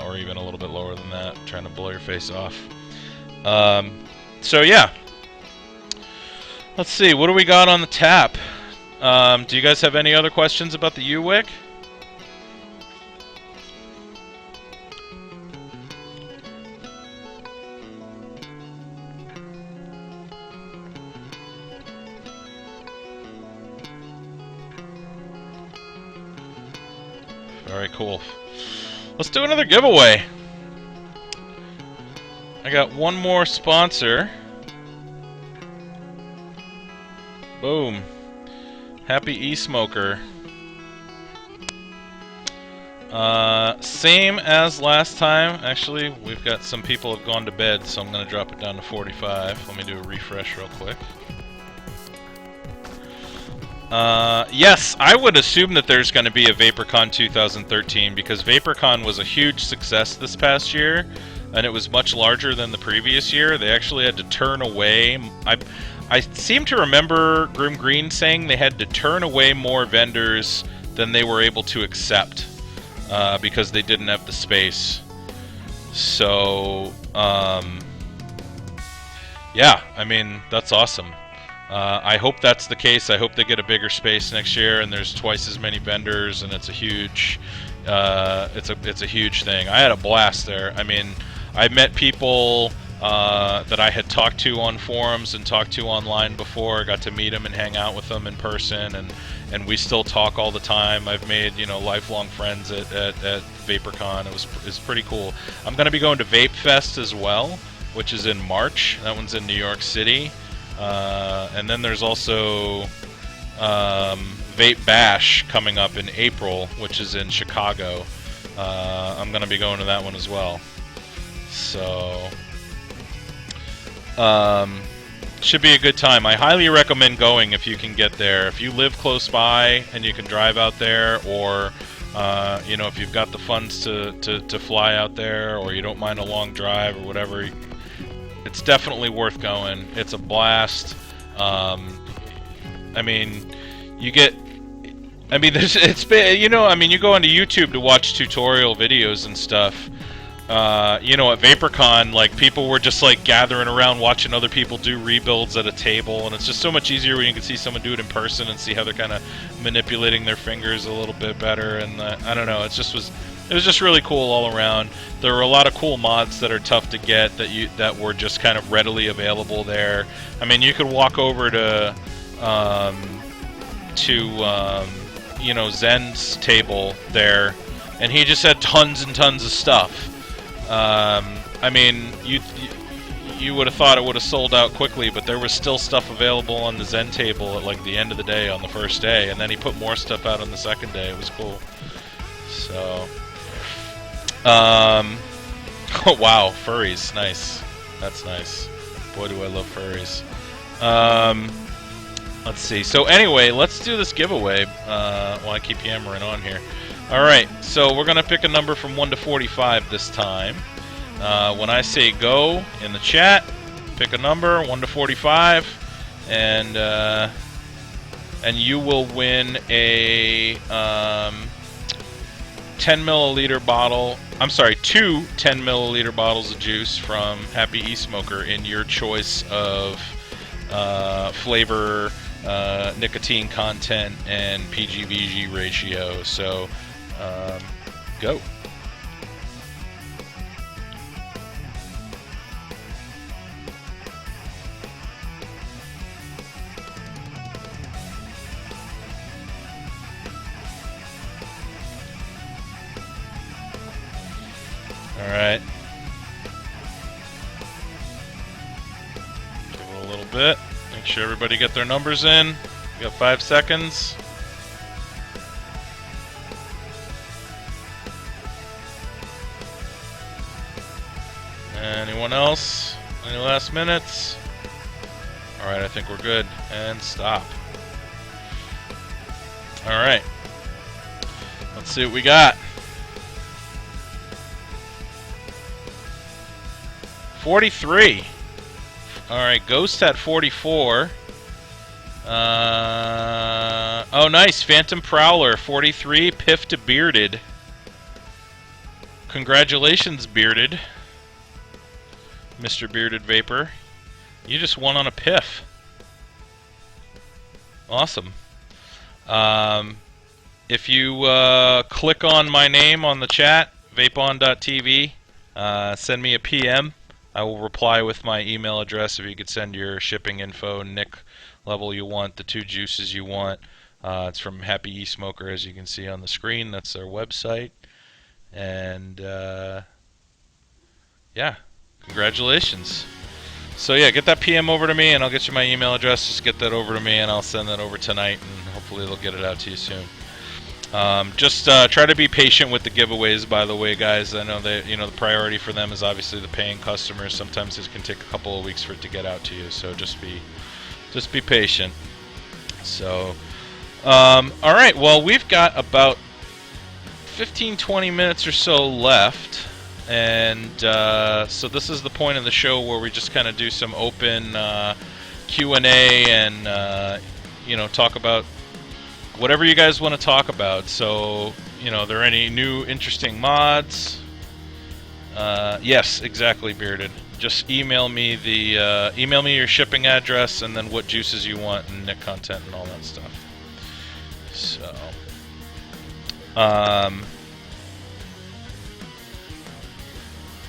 or even a little bit lower than that, trying to blow your face off. So yeah. Let's see, what do we got on the tap? Do you guys have any other questions about the U-wick? Very cool. Let's do another giveaway. I got one more sponsor. Boom. Happy E-Smoker. Same as last time. Actually, we've got some people have gone to bed, so I'm going to drop it down to 45. Let me do a refresh real quick. Yes, I would assume that there's going to be a VaporCon 2013 because VaporCon was a huge success this past year, and it was much larger than the previous year. They actually had to turn away. I seem to remember Grim Green saying they had to turn away more vendors than they were able to accept because they didn't have the space. So, yeah, I mean, that's awesome. I hope that's the case. I hope they get a bigger space next year, and there's twice as many vendors, and it's a huge, it's a huge thing. I had a blast there. I mean, I met people that I had talked to on forums and talked to online before. Got to meet them and hang out with them in person, and we still talk all the time. I've made, you know, lifelong friends at VaporCon. It's pretty cool. I'm going to be going to Vape Fest as well, which is in March. That one's in New York City. And then there's also Vape Bash coming up in April, which is in Chicago. I'm going to be going to that one as well. So, should be a good time. I highly recommend going if you can get there. If you live close by and you can drive out there, or you know, if you've got the funds to fly out there, or you don't mind a long drive or whatever, it's definitely worth going. It's a blast. I mean, you get. I mean, it's been, you know, I mean, you go onto YouTube to watch tutorial videos and stuff. You know, at VaporCon, like, people were just, like, gathering around watching other people do rebuilds at a table, and it's just so much easier when you can see someone do it in person and see how they're kind of manipulating their fingers a little bit better, and I don't know, it was just really cool all around. There were a lot of cool mods that are tough to get that were just kind of readily available there. I mean, you could walk over to you know, Zen's table there, and he just had tons and tons of stuff. I mean, you would have thought it would have sold out quickly, but there was still stuff available on the Zen table at, like, the end of the day on the first day, and then he put more stuff out on the second day. It was cool. So, oh wow, furries, nice. That's nice. Boy, do I love furries. Let's see. So anyway, let's do this giveaway. While I keep yammering on here. Alright, so we're going to pick a number from 1 to 45 this time. When I say go in the chat, pick a number, 1 to 45, and you will win a 10 milliliter bottle. I'm sorry, 2 10 milliliter bottles of juice from Happy E-Smoker in your choice of flavor, nicotine content, and PG-VG ratio. So, go. Alright. Give it a little bit. Make sure everybody get their numbers in. We got 5 seconds. Anyone else? Any last minutes? Alright, I think we're good. And stop. Alright. Let's see what we got. 43. Alright, Ghost at 44. Oh, nice. Phantom Prowler, 43. Piff to Bearded. Congratulations, Bearded. Mr. Bearded Vapor. You just won on a Piff. Awesome. If you click on my name on the chat, vapeon.tv, send me a PM. I will reply with my email address if you could send your shipping info, nick level you want, the 2 juices you want. It's from Happy E-Smoker, as you can see on the screen. That's their website. And yeah, congratulations. So yeah, get that PM over to me, and I'll get you my email address. Just get that over to me, and I'll send that over tonight, and hopefully they'll get it out to you soon. Just try to be patient with the giveaways, by the way, guys. I know that, you know, the priority for them is obviously the paying customers. Sometimes it can take a couple of weeks for it to get out to you, so just be patient. So, all right. Well, we've got about 15-20 minutes or so left, and so this is the point of the show where we just kind of do some open Q&A and you know, talk about whatever you guys want to talk about. So, you know, are there any new interesting mods? Yes, exactly, Bearded. Just email me your shipping address and then what juices you want and nick content and all that stuff. So,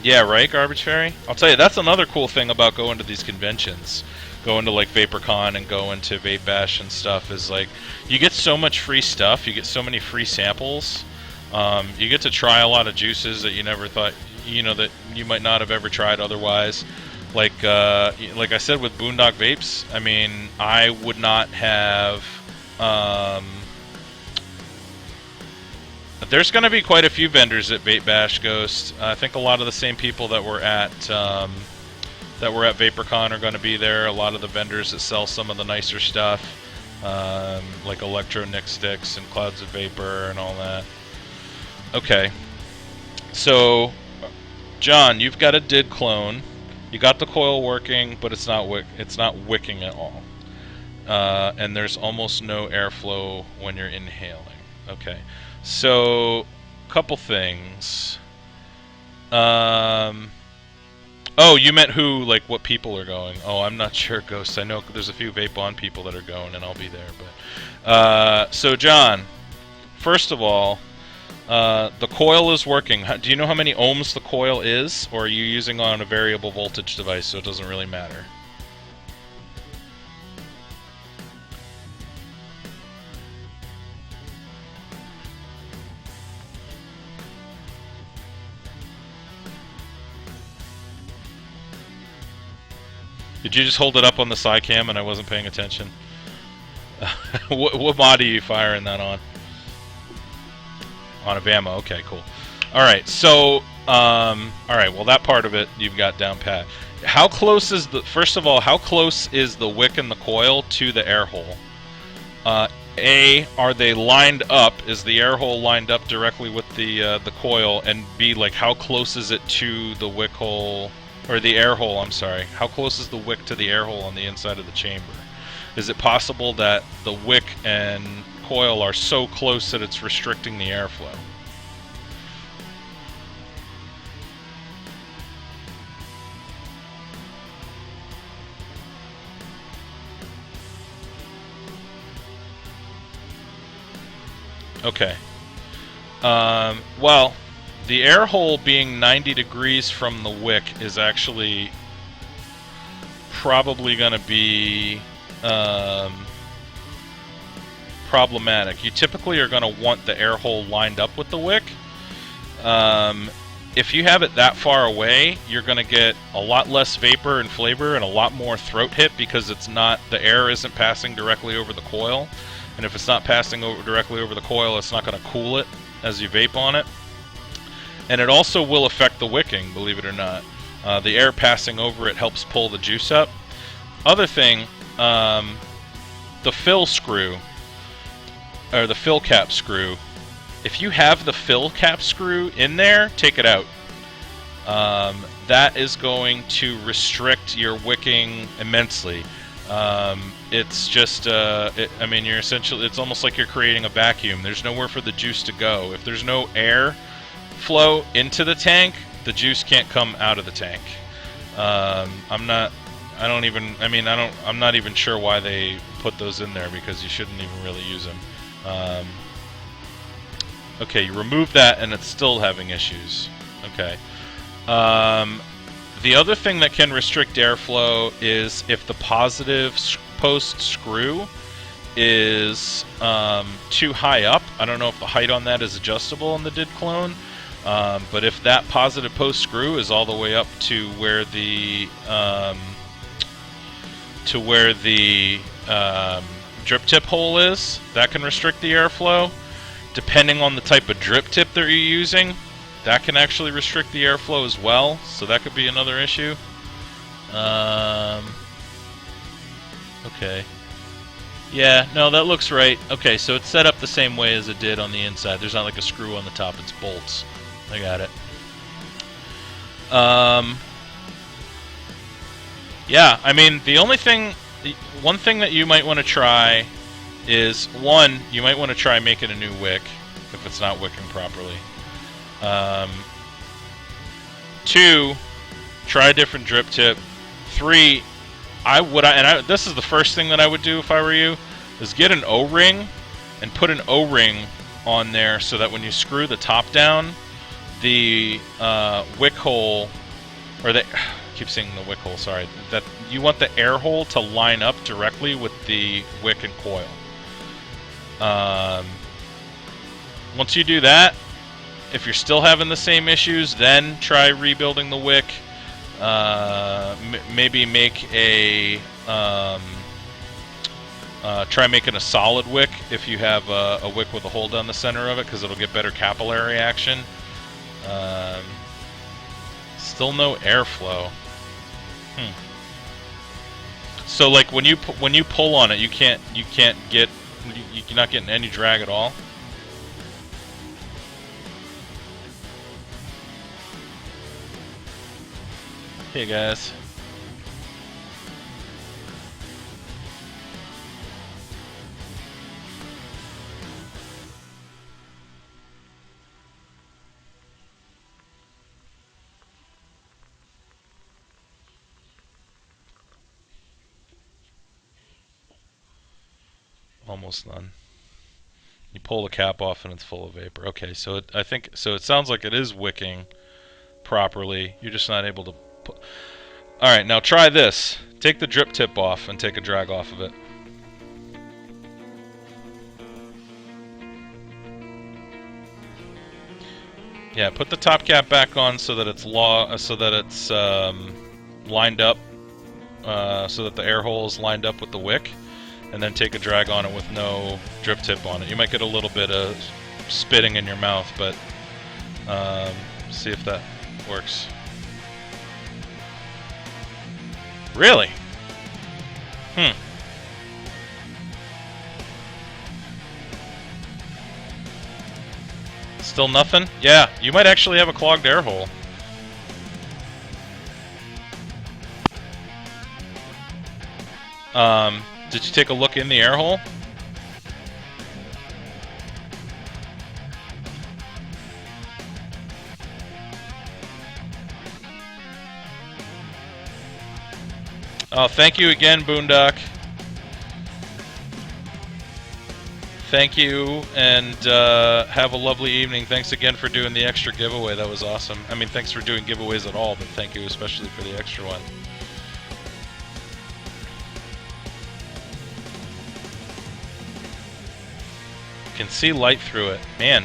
Yeah, right, Garbage Fairy? I'll tell you, that's another cool thing about going to these conventions. Going to like VaporCon and going to Vape Bash and stuff is like, you get so much free stuff, you get so many free samples. You get to try a lot of juices that you never thought, that you might not have ever tried otherwise. Like I said with Boondock Vapes, I mean, I would not have. There's going to be quite a few vendors at Vape Bash Ghost. I think a lot of the same people that were at VaporCon are going to be there. A lot of the vendors that sell some of the nicer stuff, like Electro Nick Sticks and Clouds of Vapor and all that. Okay, so John, you've got a did clone. You got the coil working, but it's not wicking at all, and there's almost no airflow when you're inhaling. Okay, so couple things. Oh, you meant who? Like what people are going? Oh, I'm not sure, Ghost. I know there's a few Vape On people that are going, and I'll be there. But so John, first of all. The coil is working. Do you know how many ohms the coil is, or are you using on a variable voltage device, so it doesn't really matter? Did you just hold it up on the side cam and I wasn't paying attention? What mod are you firing that on? On a VAMO, okay, cool. Alright, so, alright, well that part of it you've got down pat. How close is first of all, how close is the wick and the coil to the air hole? A, are they lined up? Is the air hole lined up directly with the coil? And B, like how close is it to the wick hole, or the air hole, I'm sorry. How close is the wick to the air hole on the inside of the chamber? Is it possible that the wick and coil are so close that it's restricting the airflow? Okay. Well, the air hole being 90 degrees from the wick is actually probably going to be problematic. You typically are going to want the air hole lined up with the wick. If you have it that far away, you're going to get a lot less vapor and flavor and a lot more throat hit because the air isn't passing directly over the coil. And if it's not passing directly over the coil, it's not going to cool it as you vape on it. And it also will affect the wicking, believe it or not. The air passing over it helps pull the juice up. Other thing, the fill screw, or the fill cap screw, if you have the fill cap screw in there, take it out. That is going to restrict your wicking immensely. It's just, I mean, you're essentially, it's almost like you're creating a vacuum. There's nowhere for the juice to go. If there's no air flow into the tank, the juice can't come out of the tank. I'm not even sure why they put those in there because you shouldn't even really use them. Okay, you remove that and it's still having issues. Okay. The other thing that can restrict airflow is if the positive post screw is too high up. I don't know if the height on that is adjustable in the DID clone, but if that positive post screw is all the way up to where the drip tip hole is, that can restrict the airflow. Depending on the type of drip tip that you're using, that can actually restrict the airflow as well, so that could be another issue. Okay. Yeah, no, that looks right. Okay, so it's set up the same way as it did on the inside. There's not like a screw on the top, it's bolts. I got it. Yeah, I mean, one thing that you might want to try is, one, you might want to try making a new wick if it's not wicking properly. Two, try a different drip tip. Three, this is the first thing that I would do if I were you, is get an O-ring and put an O-ring on there so that when you screw the top down, the wick hole, or the I keep saying the wick hole. Sorry, that you want the air hole to line up directly with the wick and coil. Once you do that, if you're still having the same issues, then try rebuilding the wick. Maybe make a try making a solid wick if you have a wick with a hole down the center of it, because it'll get better capillary action. Still no airflow. So like when you pull on it, you're not getting any drag at all. Hey guys. Almost none. You pull the cap off and it's full of vapor. Okay, so it sounds like it is wicking properly. You're just not able to. All right, now try this. Take the drip tip off and take a drag off of it. Yeah, put the top cap back on so that it's lined up, so that the air hole is lined up with the wick, and then take a drag on it with no drip tip on it. You might get a little bit of spitting in your mouth, but see if that works. Really? Still nothing? Yeah, you might actually have a clogged air hole. Did you take a look in the air hole? Oh, thank you again, Boondock. Thank you, and have a lovely evening. Thanks again for doing the extra giveaway. That was awesome. I mean, thanks for doing giveaways at all, but thank you especially for the extra one. Can see light through it. Man,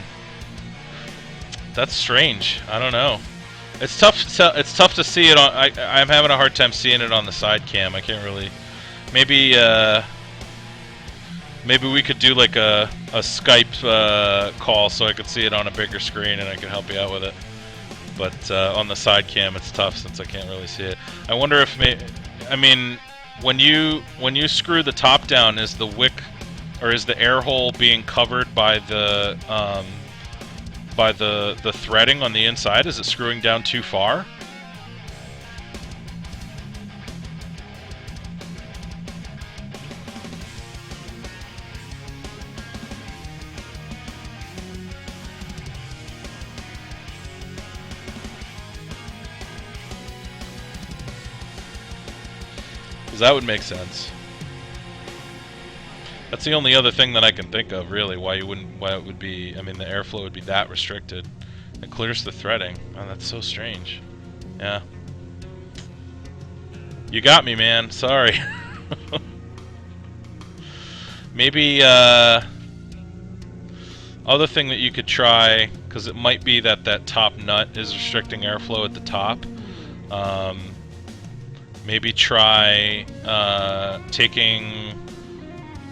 that's strange. I don't know. It's tough to see it on. I'm having a hard time seeing it on the side cam. I can't really. Maybe we could do like a Skype call so I could see it on a bigger screen and I could help you out with it. But on the side cam, it's tough since I can't really see it. I wonder if I mean, when you screw the top down, is the wick or is the air hole being covered by the threading on the inside? Is it screwing down too far? Because that would make sense. That's the only other thing that I can think of, really, why it would be, I mean, the airflow would be that restricted. It clears the threading. Oh, that's so strange. Yeah. You got me, man. Sorry. Maybe, other thing that you could try, because it might be that top nut is restricting airflow at the top. Maybe try taking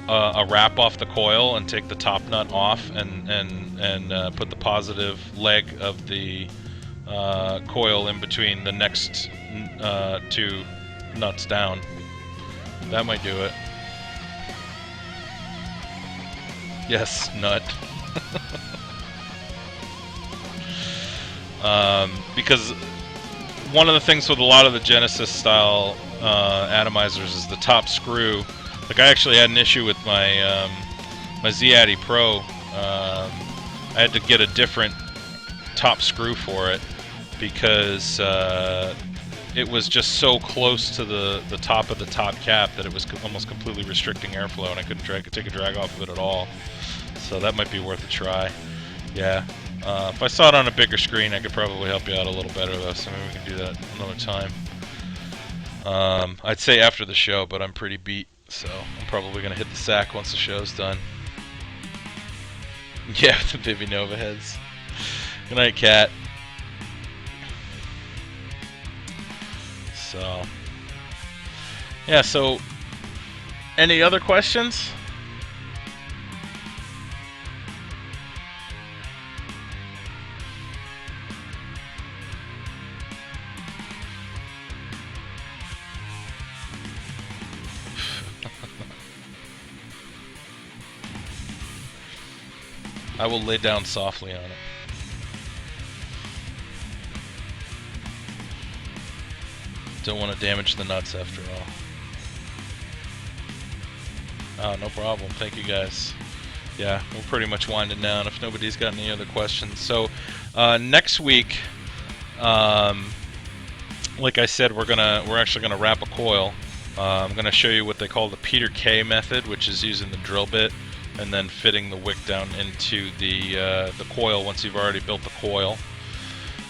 a wrap off the coil and take the top nut off and put the positive leg of the coil in between the next two nuts down. That might do it. Yes, nut. Because one of the things with a lot of the Genesis style atomizers is the top screw. Like, I actually had an issue with my my Z-Atti Pro. I had to get a different top screw for it because it was just so close to the top of the top cap that it was almost completely restricting airflow, and I couldn't take a drag off of it at all. So that might be worth a try. Yeah. If I saw it on a bigger screen, I could probably help you out a little better, though, so maybe we can do that another time. I'd say after the show, but I'm pretty beat, so I'm probably going to hit the sack once the show's done. Yeah, the Baby Nova heads. Good night, Cat. So, yeah, so, any other questions? I will lay down softly on it. Don't want to damage the nuts after all. Oh, no problem. Thank you guys. Yeah, we're pretty much winding down if nobody's got any other questions. So, next week, like I said, we're actually gonna wrap a coil. I'm gonna show you what they call the Peter K method, which is using the drill bit and then fitting the wick down into the coil once you've already built the coil.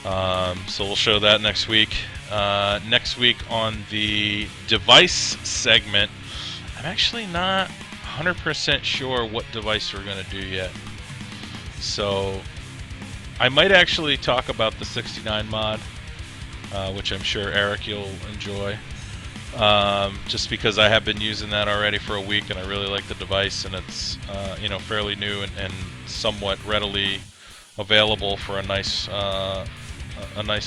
So we'll show that next week. Next week on the device segment, I'm actually not 100% sure what device we're going to do yet. So I might actually talk about the 69 mod, which I'm sure Eric you'll enjoy. Just because I have been using that already for a week and I really like the device, and it's you know, fairly new and somewhat readily available for a nice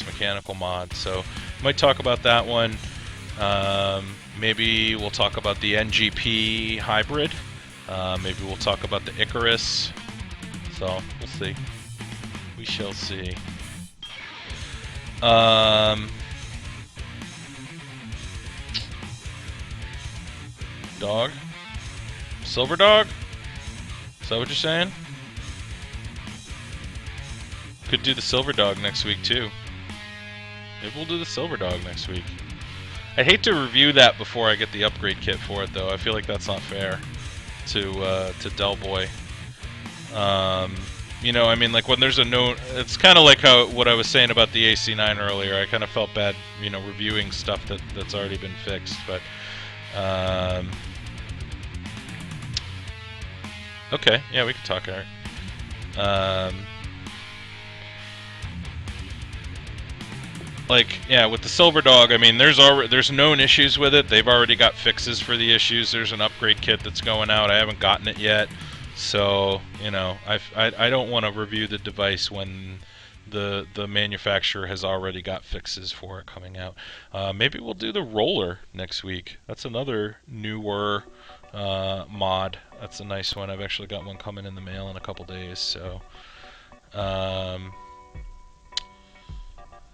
mechanical mod. So might talk about that one. Maybe we'll talk about the NGP hybrid. Maybe we'll talk about the Icarus. So we'll see. We shall see. Dog? Silver dog? Is that what you're saying? Could do the silver dog next week too. Maybe we'll do the silver dog next week. I hate to review that before I get the upgrade kit for it, though. I feel like that's not fair to Del Boy. You know, I mean, like when there's a known, it's kind of like what I was saying about the AC9 earlier. I kind of felt bad, you know, reviewing stuff that's already been fixed. But okay, yeah, we can talk, Eric. Like, yeah, with the Silver Dog, I mean, there's known issues with it. They've already got fixes for the issues. There's an upgrade kit that's going out. I haven't gotten it yet, so you know, I don't want to review the device when the manufacturer has already got fixes for it coming out. Maybe we'll do the roller next week. That's another newer mod. That's a nice one. I've actually got one coming in the mail in a couple days. So.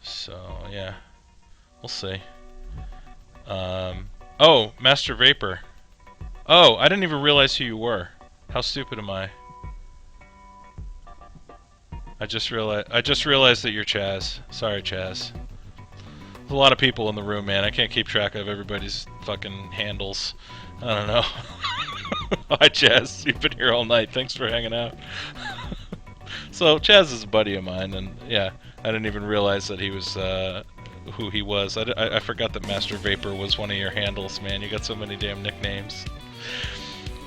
So yeah, we'll see. Oh, Master Vapor. Oh, I didn't even realize who you were. How stupid am I? I just realized that you're Chaz. Sorry, Chaz. There's a lot of people in the room, man. I can't keep track of everybody's fucking handles. I don't know. Hi, Chaz. You've been here all night. Thanks for hanging out. So Chaz is a buddy of mine, and yeah. I didn't even realize that he was who he was. I forgot that Master Vapor was one of your handles, man. You got so many damn nicknames.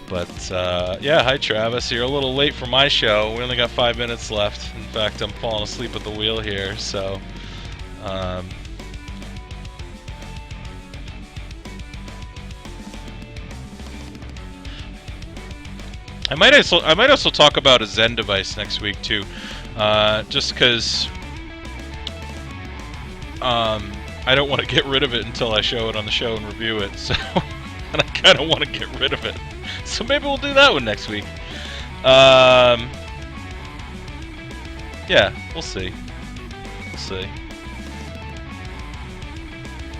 But yeah, hi Travis. You're a little late for my show. We only got 5 minutes left. In fact, I'm falling asleep at the wheel here. So, I might also talk about a Zen device next week too, just because. I don't want to get rid of it until I show it on the show and review it, so and I kind of want to get rid of it. So maybe we'll do that one next week. Yeah, we'll see. We'll see.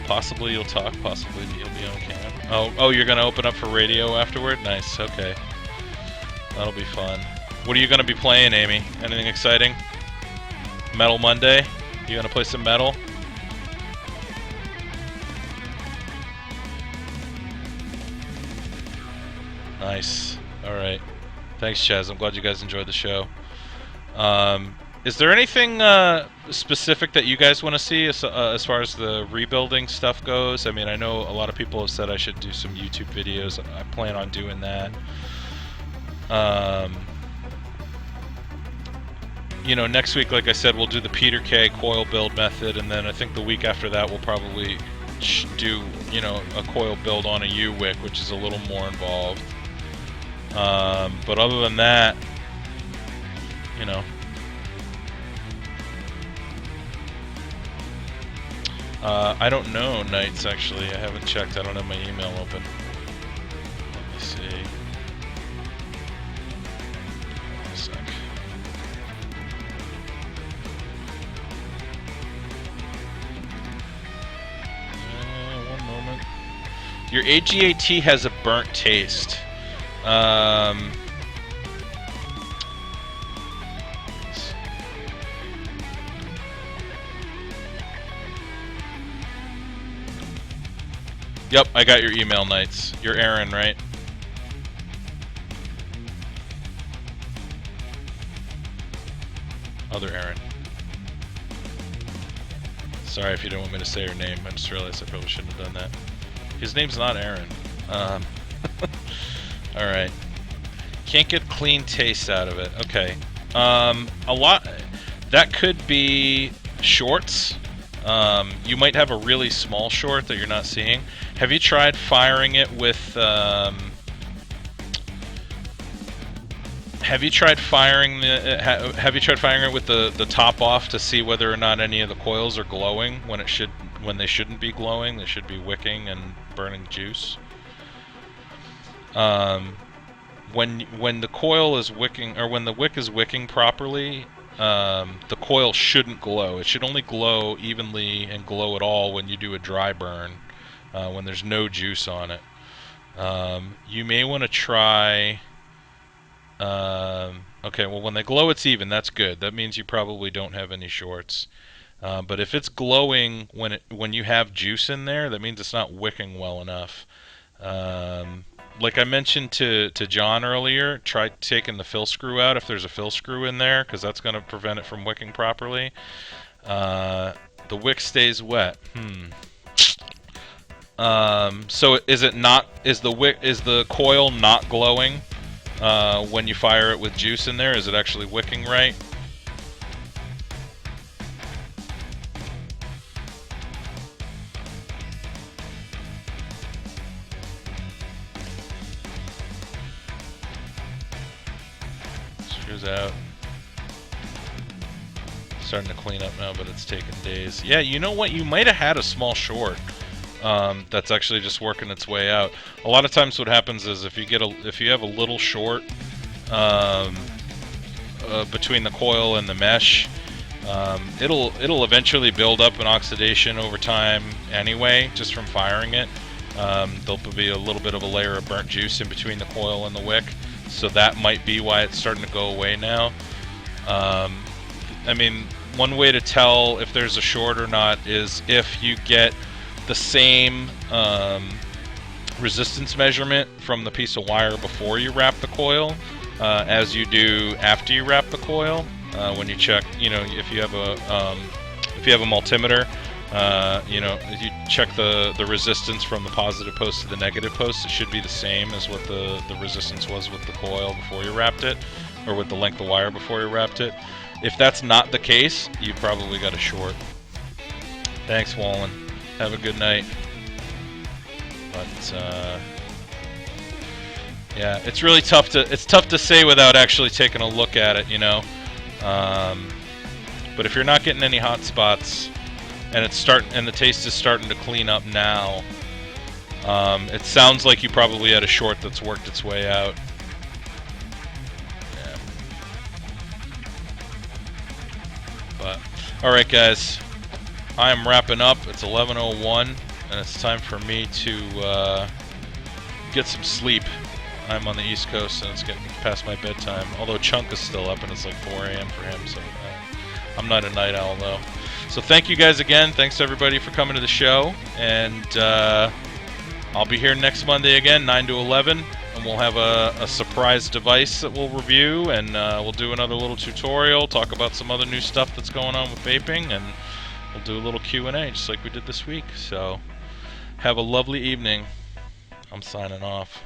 Possibly you'll talk, possibly you'll be on camera. Oh, you're going to open up for radio afterward? Nice, okay. That'll be fun. What are you going to be playing, Amy? Anything exciting? Metal Monday? You going to play some metal? Nice. Alright. Thanks, Chaz. I'm glad you guys enjoyed the show. Is there anything specific that you guys want to see as far as the rebuilding stuff goes? I mean, I know a lot of people have said I should do some YouTube videos. I plan on doing that. You know, next week, like I said, we'll do the Peter K coil build method, and then I think the week after that we'll probably do, you know, a coil build on a U-Wick, which is a little more involved. But other than that, you know. I don't know, Knights, actually. I haven't checked. I don't have my email open. Let me see. A sec. One moment. Your AGAT has a burnt taste. Yep, I got your email, Knights. You're Aaron, right? Other Aaron. Sorry if you don't want me to say your name. I just realized I probably shouldn't have done that. His name's not Aaron. Alright. Can't get clean taste out of it. Okay. A lot... That could be shorts. You might have a really small short that you're not seeing. Have you tried firing it with, have you tried firing it with the top off to see whether or not any of the coils are glowing when they shouldn't be glowing? They should be wicking and burning juice. When the coil is wicking, or when the wick is wicking properly, the coil shouldn't glow. It should only glow evenly and glow at all when you do a dry burn, when there's no juice on it. You may want to try... okay, well, when they glow it's even. That's good. That means you probably don't have any shorts. But if it's glowing when you have juice in there, that means it's not wicking well enough. Like I mentioned to John earlier, try taking the fill screw out if there's a fill screw in there, because that's going to prevent it from wicking properly. The wick stays wet. So is the coil not glowing when you fire it with juice in there? Is it actually wicking right? Out. Starting to clean up now, but it's taken days. Yeah, you know what? You might have had a small short that's actually just working its way out. A lot of times, what happens is if you have a little short between the coil and the mesh, it'll eventually build up an oxidation over time anyway, just from firing it. There'll be a little bit of a layer of burnt juice in between the coil and the wick. So that might be why it's starting to go away now. I mean, one way to tell if there's a short or not is if you get the same resistance measurement from the piece of wire before you wrap the coil as you do after you wrap the coil. When you check, you know, if you have a multimeter, you know, if you check the resistance from the positive post to the negative post, it should be the same as what the resistance was with the coil before you wrapped it, or with the length of wire before you wrapped it. If that's not the case, you've probably got a short. Thanks, Wallen. Have a good night. But yeah, it's really tough to say without actually taking a look at it, you know. But if you're not getting any hot spots, and the taste is starting to clean up now, it sounds like you probably had a short that's worked its way out. Yeah. But alright guys, I am wrapping up. It's 11:01 and it's time for me to get some sleep. I'm on the East Coast and it's getting past my bedtime, although Chunk is still up and it's like 4 a.m. for him, so I'm not a night owl though. So thank you guys again. Thanks everybody for coming to the show, and I'll be here next Monday again, 9 to 11, and we'll have a surprise device that we'll review, and we'll do another little tutorial, talk about some other new stuff that's going on with vaping, and we'll do a little Q&A just like we did this week. So have a lovely evening. I'm signing off.